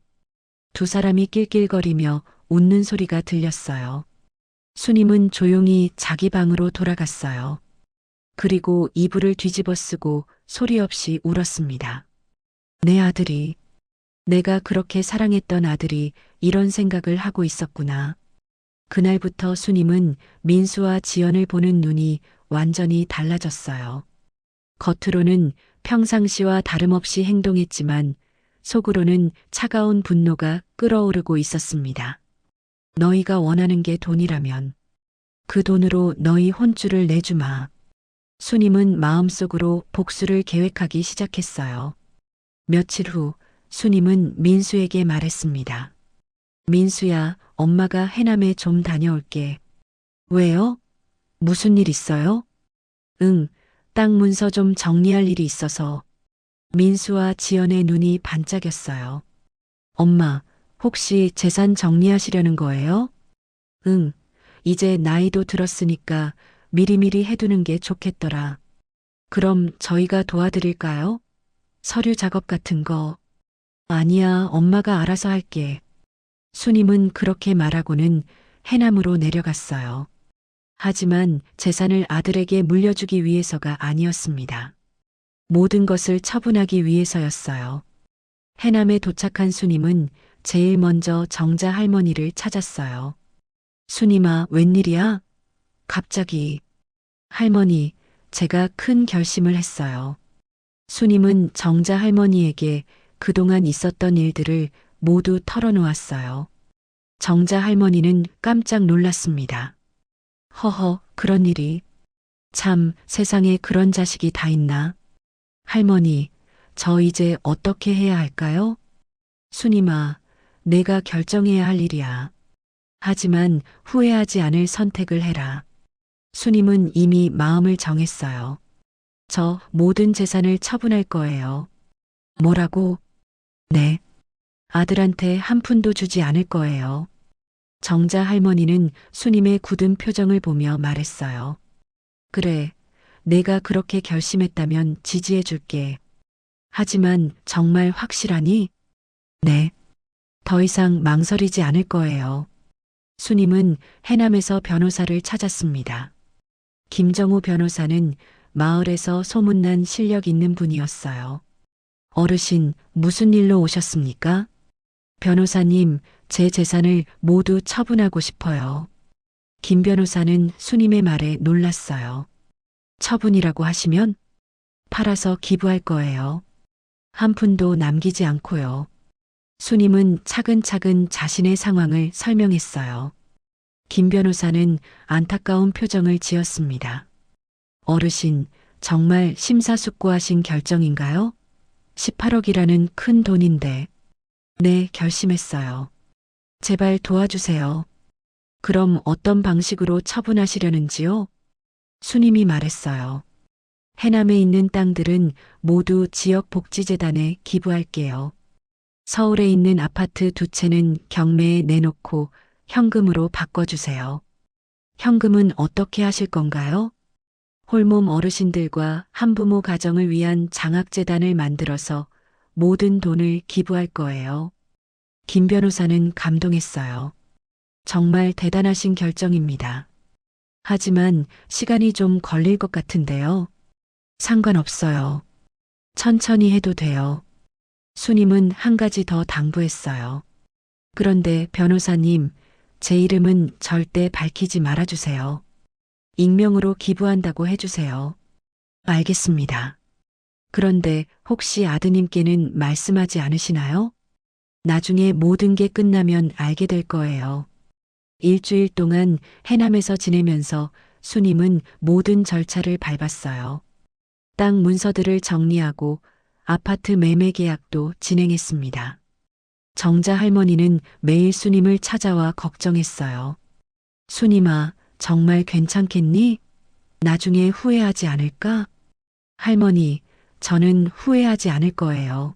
두 사람이 낄낄거리며 웃는 소리가 들렸어요. 수님은 조용히 자기 방으로 돌아갔어요. 그리고 이불을 뒤집어 쓰고 소리 없이 울었습니다. 내 아들이, 내가 그렇게 사랑했던 아들이 이런 생각을 하고 있었구나. 그날부터 수님은 민수와 지연을 보는 눈이 완전히 달라졌어요. 겉으로는 평상시와 다름없이 행동했지만 속으로는 차가운 분노가 끓어오르고 있었습니다. 너희가 원하는 게 돈이라면 그 돈으로 너희 혼쭐을 내주마. 수님은 마음속으로 복수를 계획하기 시작했어요. 며칠 후 수님은 민수에게 말했습니다. 민수야, 엄마가 해남에 좀 다녀올게. 왜요? 무슨 일 있어요? 응, 땅 문서 좀 정리할 일이 있어서. 민수와 지연의 눈이 반짝였어요. 엄마, 혹시 재산 정리하시려는 거예요? 응, 이제 나이도 들었으니까 미리미리 해두는 게 좋겠더라. 그럼 저희가 도와드릴까요? 서류 작업 같은 거. 아니야, 엄마가 알아서 할게. 수님은 그렇게 말하고는 해남으로 내려갔어요. 하지만 재산을 아들에게 물려주기 위해서가 아니었습니다. 모든 것을 처분하기 위해서였어요. 해남에 도착한 수님은 제일 먼저 정자 할머니를 찾았어요. 수님아, 웬일이야? 갑자기. 할머니, 제가 큰 결심을 했어요. 수님은 정자 할머니에게 그동안 있었던 일들을 모두 털어놓았어요. 정자 할머니는 깜짝 놀랐습니다. 허허, 그런 일이. 참, 세상에 그런 자식이 다 있나? 할머니, 저 이제 어떻게 해야 할까요? 수님아, 내가 결정해야 할 일이야. 하지만 후회하지 않을 선택을 해라. 수님은 이미 마음을 정했어요. 저 모든 재산을 처분할 거예요. 뭐라고? 네. 아들한테 한 푼도 주지 않을 거예요. 정자 할머니는 수님의 굳은 표정을 보며 말했어요. 그래, 내가 그렇게 결심했다면 지지해 줄게. 하지만 정말 확실하니? 네. 더 이상 망설이지 않을 거예요. 수님은 해남에서 변호사를 찾았습니다. 김정우 변호사는 마을에서 소문난 실력 있는 분이었어요. 어르신, 무슨 일로 오셨습니까? 변호사님, 제 재산을 모두 처분하고 싶어요. 김 변호사는 수님의 말에 놀랐어요. 처분이라고 하시면 팔아서 기부할 거예요. 한 푼도 남기지 않고요. 수님은 차근차근 자신의 상황을 설명했어요. 김 변호사는 안타까운 표정을 지었습니다. 어르신, 정말 심사숙고하신 결정인가요? 18억이라는 큰 돈인데. 네, 결심했어요. 제발 도와주세요. 그럼 어떤 방식으로 처분하시려는지요? 수님이 말했어요. 해남에 있는 땅들은 모두 지역복지재단에 기부할게요. 서울에 있는 아파트 2채는 경매에 내놓고 현금으로 바꿔주세요. 현금은 어떻게 하실 건가요? 홀몸 어르신들과 한부모 가정을 위한 장학재단을 만들어서 모든 돈을 기부할 거예요. 김 변호사는 감동했어요. 정말 대단하신 결정입니다. 하지만 시간이 좀 걸릴 것 같은데요. 상관없어요. 천천히 해도 돼요. 수님은 한 가지 더 당부했어요. 그런데 변호사님, 제 이름은 절대 밝히지 말아주세요. 익명으로 기부한다고 해주세요. 알겠습니다. 그런데 혹시 아드님께는 말씀하지 않으시나요? 나중에 모든 게 끝나면 알게 될 거예요. 일주일 동안 해남에서 지내면서 수님은 모든 절차를 밟았어요. 땅 문서들을 정리하고 아파트 매매 계약도 진행했습니다. 정자 할머니는 매일 수님을 찾아와 걱정했어요. 수님아, 정말 괜찮겠니? 나중에 후회하지 않을까? 할머니, 저는 후회하지 않을 거예요.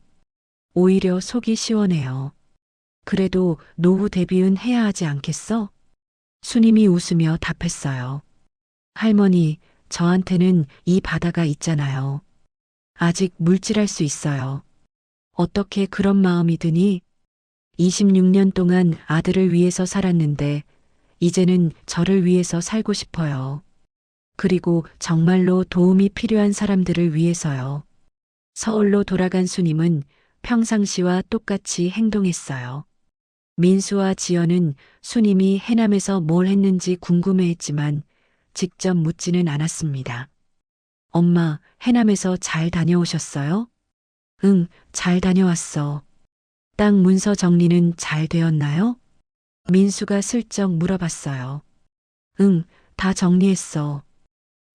오히려 속이 시원해요. 그래도 노후 대비은 해야 하지 않겠어? 수님이 웃으며 답했어요. 할머니, 저한테는 이 바다가 있잖아요. 아직 물질할 수 있어요. 어떻게 그런 마음이 드니? 26년 동안 아들을 위해서 살았는데 이제는 저를 위해서 살고 싶어요. 그리고 정말로 도움이 필요한 사람들을 위해서요. 서울로 돌아간 수님은 평상시와 똑같이 행동했어요. 민수와 지연은 수님이 해남에서 뭘 했는지 궁금해했지만 직접 묻지는 않았습니다. 엄마, 해남에서 잘 다녀오셨어요? 응, 잘 다녀왔어. 땅 문서 정리는 잘 되었나요? 민수가 슬쩍 물어봤어요. 응, 다 정리했어.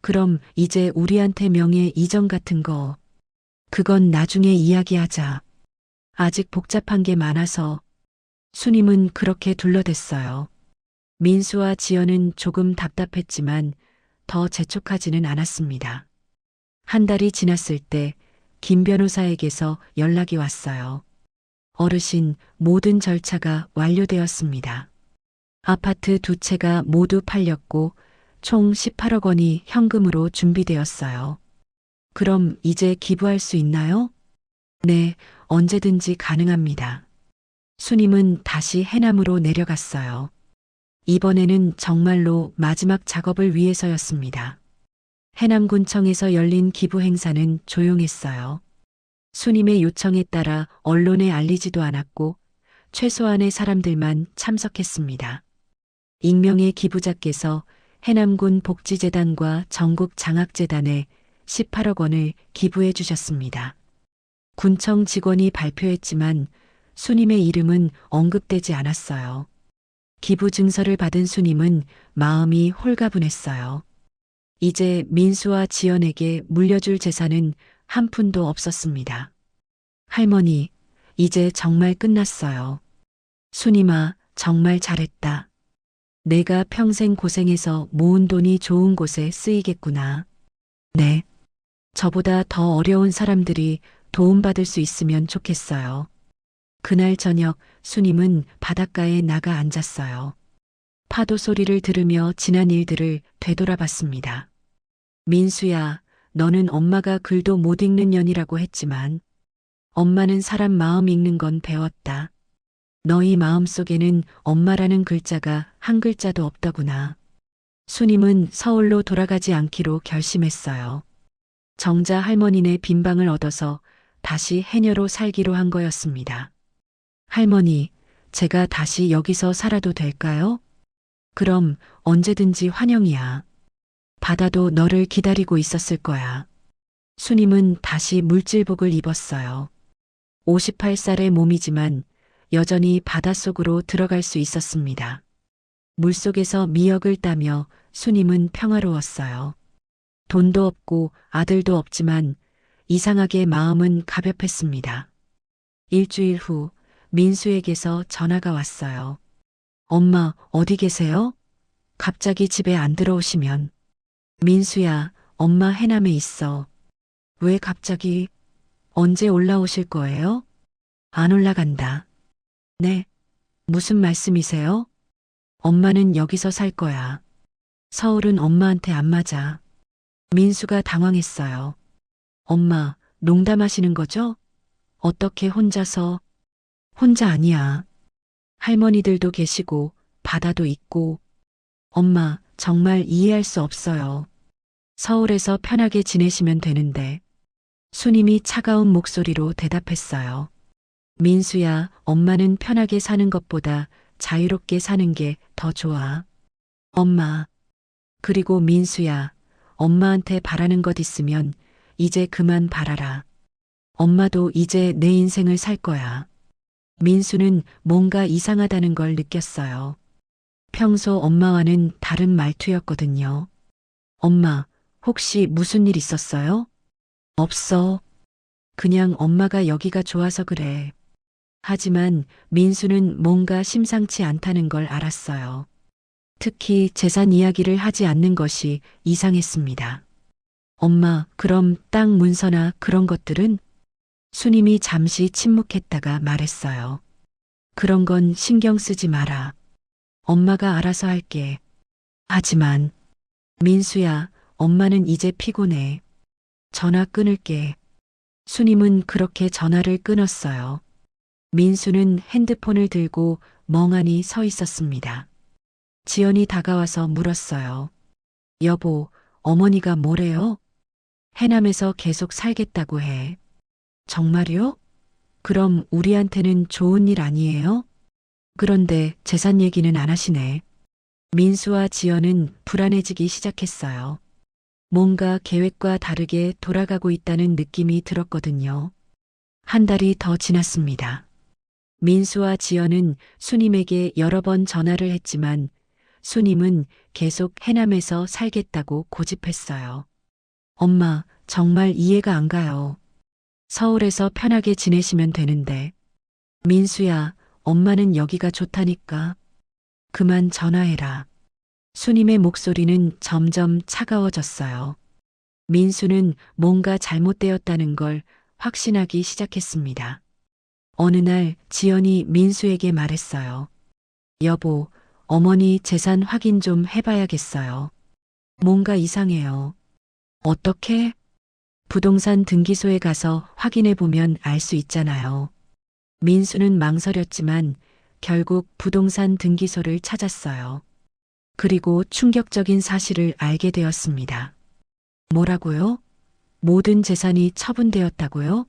그럼 이제 우리한테 명예 이전 같은 거. 그건 나중에 이야기하자. 아직 복잡한 게 많아서. 수님은 그렇게 둘러댔어요. 민수와 지연은 조금 답답했지만 더 재촉하지는 않았습니다. 한 달이 지났을 때 김 변호사에게서 연락이 왔어요. 어르신, 모든 절차가 완료되었습니다. 아파트 두 채가 모두 팔렸고 총 18억 원이 현금으로 준비되었어요. 그럼 이제 기부할 수 있나요? 네, 언제든지 가능합니다. 수님은 다시 해남으로 내려갔어요. 이번에는 정말로 마지막 작업을 위해서였습니다. 해남군청에서 열린 기부 행사는 조용했어요. 수님의 요청에 따라 언론에 알리지도 않았고 최소한의 사람들만 참석했습니다. 익명의 기부자께서 해남군 복지재단과 전국장학재단에 18억 원을 기부해 주셨습니다. 군청 직원이 발표했지만 수님의 이름은 언급되지 않았어요. 기부 증서를 받은 수님은 마음이 홀가분했어요. 이제 민수와 지연에게 물려줄 재산은 한 푼도 없었습니다. 할머니, 이제 정말 끝났어요. 수님아, 정말 잘했다. 내가 평생 고생해서 모은 돈이 좋은 곳에 쓰이겠구나. 네. 저보다 더 어려운 사람들이 도움받을 수 있으면 좋겠어요. 그날 저녁 수님은 바닷가에 나가 앉았어요. 파도 소리를 들으며 지난 일들을 되돌아봤습니다. 민수야, 너는 엄마가 글도 못 읽는 년이라고 했지만 엄마는 사람 마음 읽는 건 배웠다. 너희 마음 속에는 엄마라는 글자가 한 글자도 없더구나. 수님은 서울로 돌아가지 않기로 결심했어요. 정자 할머니네 빈방을 얻어서 다시 해녀로 살기로 한 거였습니다. 할머니, 제가 다시 여기서 살아도 될까요? 그럼 언제든지 환영이야. 바다도 너를 기다리고 있었을 거야. 수님은 다시 물질복을 입었어요. 58살의 몸이지만 여전히 바닷속으로 들어갈 수 있었습니다. 물속에서 미역을 따며 수님은 평화로웠어요. 돈도 없고 아들도 없지만 이상하게 마음은 가볍했습니다. 일주일 후 민수에게서 전화가 왔어요. 엄마, 어디 계세요? 갑자기 집에 안 들어오시면. 민수야, 엄마 해남에 있어. 왜 갑자기? 언제 올라오실 거예요? 안 올라간다. 네. 무슨 말씀이세요? 엄마는 여기서 살 거야. 서울은 엄마한테 안 맞아. 민수가 당황했어요. 엄마, 농담하시는 거죠? 어떻게 혼자서? 혼자 아니야. 할머니들도 계시고, 바다도 있고. 엄마, 정말 이해할 수 없어요. 서울에서 편하게 지내시면 되는데. 수님이 차가운 목소리로 대답했어요. 민수야, 엄마는 편하게 사는 것보다 자유롭게 사는 게 더 좋아. 엄마. 그리고 민수야, 엄마한테 바라는 것 있으면 이제 그만 바라라. 엄마도 이제 내 인생을 살 거야. 민수는 뭔가 이상하다는 걸 느꼈어요. 평소 엄마와는 다른 말투였거든요. 엄마, 혹시 무슨 일 있었어요? 없어. 그냥 엄마가 여기가 좋아서 그래. 하지만 민수는 뭔가 심상치 않다는 걸 알았어요. 특히 재산 이야기를 하지 않는 것이 이상했습니다. 엄마, 그럼 땅 문서나 그런 것들은? 수님이 잠시 침묵했다가 말했어요. 그런 건 신경 쓰지 마라. 엄마가 알아서 할게. 하지만, 민수야, 엄마는 이제 피곤해. 전화 끊을게. 수님은 그렇게 전화를 끊었어요. 민수는 핸드폰을 들고 멍하니 서 있었습니다. 지연이 다가와서 물었어요. 여보, 어머니가 뭐래요? 해남에서 계속 살겠다고 해. 정말요? 그럼 우리한테는 좋은 일 아니에요? 그런데 재산 얘기는 안 하시네. 민수와 지연은 불안해지기 시작했어요. 뭔가 계획과 다르게 돌아가고 있다는 느낌이 들었거든요. 한 달이 더 지났습니다. 민수와 지연은 수님에게 여러 번 전화를 했지만 수님은 계속 해남에서 살겠다고 고집했어요. 엄마, 정말 이해가 안 가요. 서울에서 편하게 지내시면 되는데. 민수야, 엄마는 여기가 좋다니까. 그만 전화해라. 수님의 목소리는 점점 차가워졌어요. 민수는 뭔가 잘못되었다는 걸 확신하기 시작했습니다. 어느 날 지연이 민수에게 말했어요. 여보, 어머니 재산 확인 좀 해봐야겠어요. 뭔가 이상해요. 어떻게? 부동산 등기소에 가서 확인해보면 알 수 있잖아요. 민수는 망설였지만 결국 부동산 등기소를 찾았어요. 그리고 충격적인 사실을 알게 되었습니다. 뭐라고요? 모든 재산이 처분되었다고요?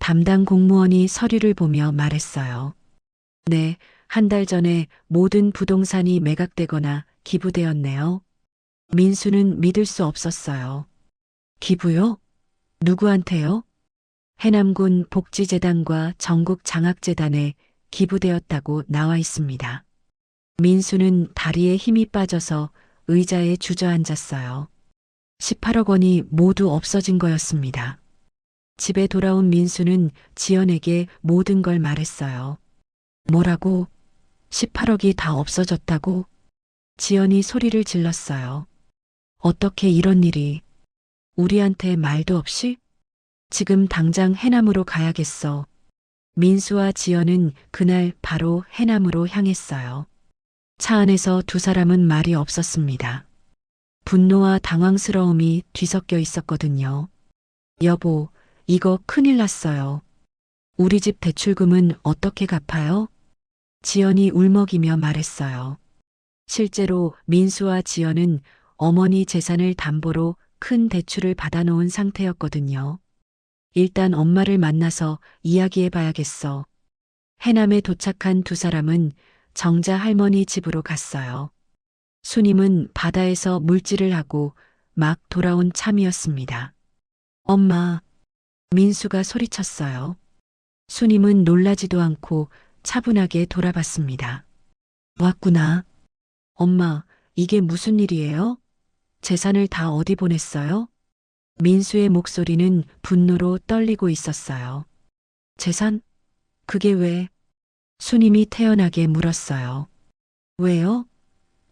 담당 공무원이 서류를 보며 말했어요. 네, 한 달 전에 모든 부동산이 매각되거나 기부되었네요. 민수는 믿을 수 없었어요. 기부요? 누구한테요? 해남군 복지재단과 전국장학재단에 기부되었다고 나와 있습니다. 민수는 다리에 힘이 빠져서 의자에 주저앉았어요. 18억 원이 모두 없어진 거였습니다. 집에 돌아온 민수는 지연에게 모든 걸 말했어요. 뭐라고? 18억이 다 없어졌다고? 지연이 소리를 질렀어요. 어떻게 이런 일이? 우리한테 말도 없이? 지금 당장 해남으로 가야겠어. 민수와 지연은 그날 바로 해남으로 향했어요. 차 안에서 두 사람은 말이 없었습니다. 분노와 당황스러움이 뒤섞여 있었거든요. 여보, 이거 큰일 났어요. 우리 집 대출금은 어떻게 갚아요? 지연이 울먹이며 말했어요. 실제로 민수와 지연은 어머니 재산을 담보로 큰 대출을 받아놓은 상태였거든요. 일단 엄마를 만나서 이야기해 봐야겠어. 해남에 도착한 두 사람은 정자 할머니 집으로 갔어요. 수님은 바다에서 물질을 하고 막 돌아온 참이었습니다. 엄마, 민수가 소리쳤어요. 수님은 놀라지도 않고 차분하게 돌아봤습니다. 왔구나. 엄마, 이게 무슨 일이에요? 재산을 다 어디 보냈어요? 민수의 목소리는 분노로 떨리고 있었어요. 재산? 그게 왜? 수님이 태연하게 물었어요. 왜요?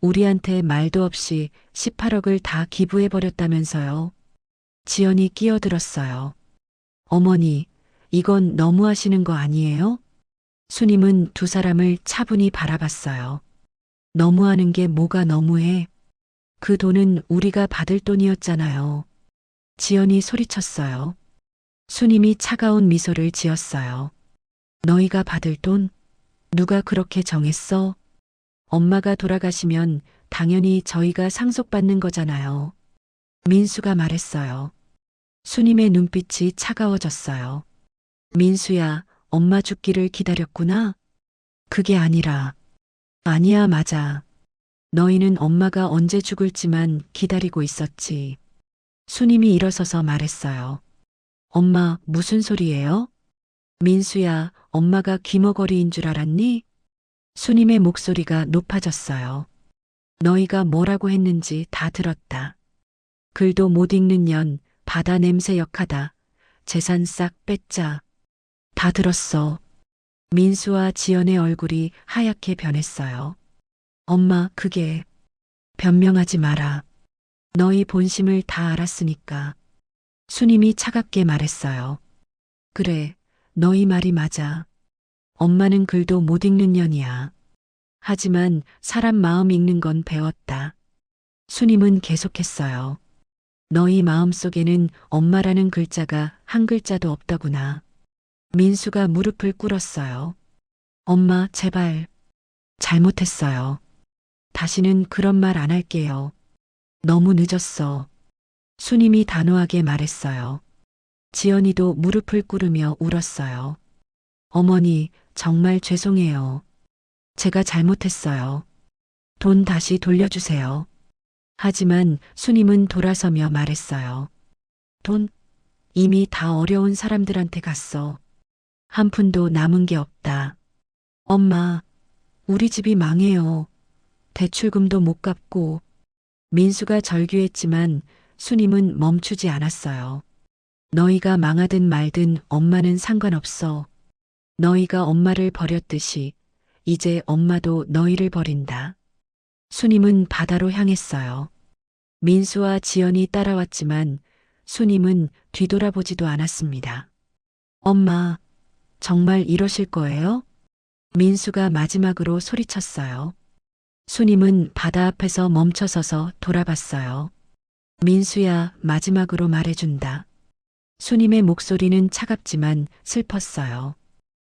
우리한테 말도 없이 18억을 다 기부해버렸다면서요. 지연이 끼어들었어요. 어머니, 이건 너무하시는 거 아니에요? 수님은 두 사람을 차분히 바라봤어요. 너무하는 게 뭐가 너무해? 그 돈은 우리가 받을 돈이었잖아요. 지연이 소리쳤어요. 수님이 차가운 미소를 지었어요. 너희가 받을 돈? 누가 그렇게 정했어? 엄마가 돌아가시면 당연히 저희가 상속받는 거잖아요. 민수가 말했어요. 수님의 눈빛이 차가워졌어요. 민수야, 엄마 죽기를 기다렸구나? 그게 아니라. 아니야, 맞아. 너희는 엄마가 언제 죽을지만 기다리고 있었지. 수님이 일어서서 말했어요. 엄마, 무슨 소리예요? 민수야, 엄마가 귀머거리인 줄 알았니? 수님의 목소리가 높아졌어요. 너희가 뭐라고 했는지 다 들었다. 글도 못 읽는 년, 바다 냄새 역하다. 재산 싹 뺐자. 다 들었어. 민수와 지연의 얼굴이 하얗게 변했어요. 엄마, 그게. 변명하지 마라. 너희 본심을 다 알았으니까. 수님이 차갑게 말했어요. 그래, 너희 말이 맞아. 엄마는 글도 못 읽는 년이야. 하지만 사람 마음 읽는 건 배웠다. 수님은 계속했어요. 너희 마음속에는 엄마라는 글자가 한 글자도 없더구나. 민수가 무릎을 꿇었어요. 엄마, 제발. 잘못했어요. 다시는 그런 말 안 할게요. 너무 늦었어. 수님이 단호하게 말했어요. 지연이도 무릎을 꿇으며 울었어요. 어머니, 정말 죄송해요. 제가 잘못했어요. 돈 다시 돌려주세요. 하지만 수님은 돌아서며 말했어요. 돈? 이미 다 어려운 사람들한테 갔어. 한 푼도 남은 게 없다. 엄마, 우리 집이 망해요. 대출금도 못 갚고. 민수가 절규했지만 수님은 멈추지 않았어요. 너희가 망하든 말든 엄마는 상관없어. 너희가 엄마를 버렸듯이 이제 엄마도 너희를 버린다. 수님은 바다로 향했어요. 민수와 지연이 따라왔지만 수님은 뒤돌아보지도 않았습니다. 엄마, 정말 이러실 거예요? 민수가 마지막으로 소리쳤어요. 수님은 바다 앞에서 멈춰서서 돌아봤어요. 민수야, 마지막으로 말해준다. 수님의 목소리는 차갑지만 슬펐어요.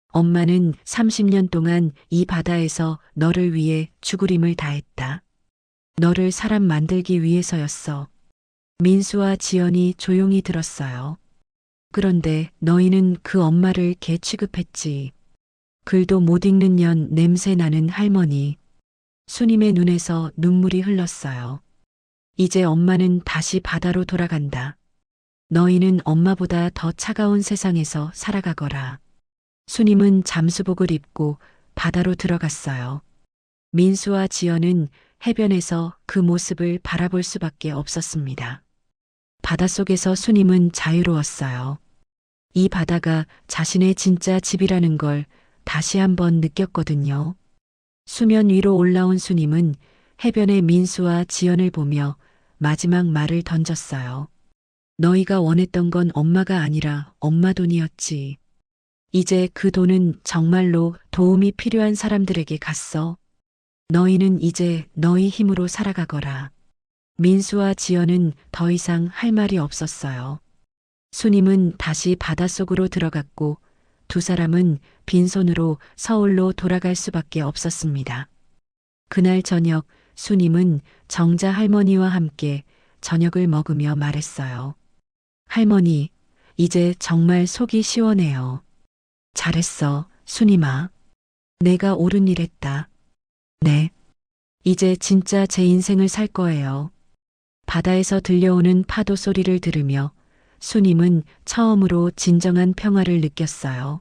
엄마는 30년 동안 이 바다에서 너를 위해 죽으림을 다했다. 너를 사람 만들기 위해서였어. 민수와 지연이 조용히 들었어요. 그런데 너희는 그 엄마를 개 취급했지. 글도 못 읽는 년 냄새 나는 할머니. 수님의 눈에서 눈물이 흘렀어요. 이제 엄마는 다시 바다로 돌아간다. 너희는 엄마보다 더 차가운 세상에서 살아가거라. 수님은 잠수복을 입고 바다로 들어갔어요. 민수와 지연은 해변에서 그 모습을 바라볼 수밖에 없었습니다. 바닷속에서 수님은 자유로웠어요. 이 바다가 자신의 진짜 집이라는 걸 다시 한번 느꼈거든요. 수면 위로 올라온 수님은 해변의 민수와 지연을 보며 마지막 말을 던졌어요. 너희가 원했던 건 엄마가 아니라 엄마 돈이었지. 이제 그 돈은 정말로 도움이 필요한 사람들에게 갔어. 너희는 이제 너희 힘으로 살아가거라. 민수와 지연은 더 이상 할 말이 없었어요. 수님은 다시 바닷속으로 들어갔고 두 사람은 빈손으로 서울로 돌아갈 수밖에 없었습니다. 그날 저녁 수님은 정자 할머니와 함께 저녁을 먹으며 말했어요. 할머니, 이제 정말 속이 시원해요. 잘했어, 수님아. 내가 옳은 일 했다. 네. 이제 진짜 제 인생을 살 거예요. 바다에서 들려오는 파도 소리를 들으며 수님은 처음으로 진정한 평화를 느꼈어요.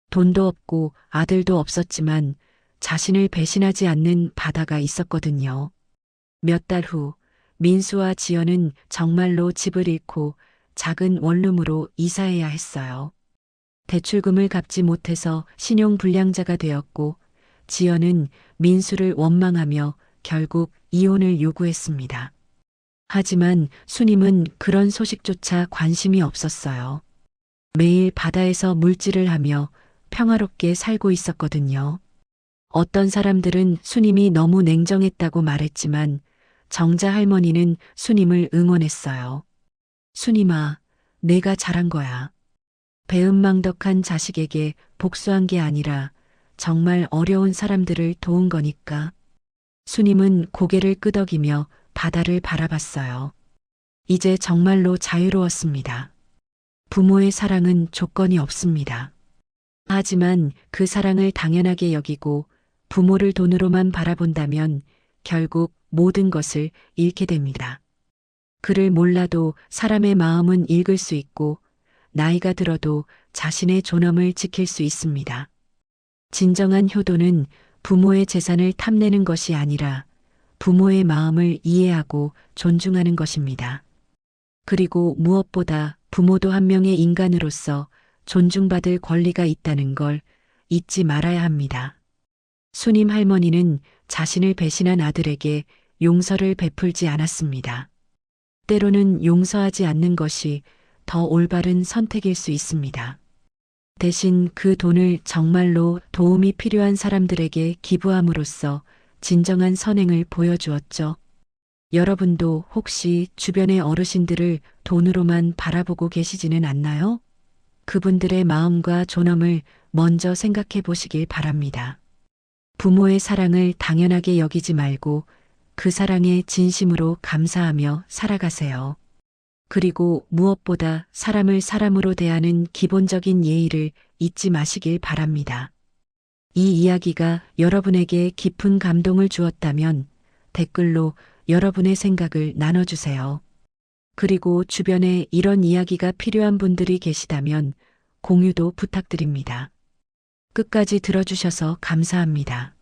돈도 없고 아들도 없었지만 자신을 배신하지 않는 바다가 있었거든요. 몇 달 후 민수와 지연은 정말로 집을 잃고 작은 원룸으로 이사해야 했어요. 대출금을 갚지 못해서 신용불량자가 되었고 지연은 민수를 원망하며 결국 이혼을 요구했습니다. 하지만 수님은 그런 소식조차 관심이 없었어요. 매일 바다에서 물질을 하며 평화롭게 살고 있었거든요. 어떤 사람들은 수님이 너무 냉정했다고 말했지만 정자 할머니는 수님을 응원했어요. 수님아, 내가 잘한 거야. 배은망덕한 자식에게 복수한 게 아니라 정말 어려운 사람들을 도운 거니까. 수님은 고개를 끄덕이며 바다를 바라봤어요. 이제 정말로 자유로웠습니다. 부모의 사랑은 조건이 없습니다. 하지만 그 사랑을 당연하게 여기고 부모를 돈으로만 바라본다면 결국 모든 것을 잃게 됩니다. 글을 몰라도 사람의 마음은 읽을 수 있고 나이가 들어도 자신의 존엄을 지킬 수 있습니다. 진정한 효도는 부모의 재산을 탐내는 것이 아니라 부모의 마음을 이해하고 존중하는 것입니다. 그리고 무엇보다 부모도 한 명의 인간으로서 존중받을 권리가 있다는 걸 잊지 말아야 합니다. 수님 할머니는 자신을 배신한 아들에게 용서를 베풀지 않았습니다. 때로는 용서하지 않는 것이 더 올바른 선택일 수 있습니다. 대신 그 돈을 정말로 도움이 필요한 사람들에게 기부함으로써 진정한 선행을 보여주었죠. 여러분도 혹시 주변의 어르신들을 돈으로만 바라보고 계시지는 않나요? 그분들의 마음과 존엄을 먼저 생각해 보시길 바랍니다. 부모의 사랑을 당연하게 여기지 말고 그 사랑에 진심으로 감사하며 살아가세요. 그리고 무엇보다 사람을 사람으로 대하는 기본적인 예의를 잊지 마시길 바랍니다. 이 이야기가 여러분에게 깊은 감동을 주었다면 댓글로 여러분의 생각을 나눠주세요. 그리고 주변에 이런 이야기가 필요한 분들이 계시다면 공유도 부탁드립니다. 끝까지 들어주셔서 감사합니다.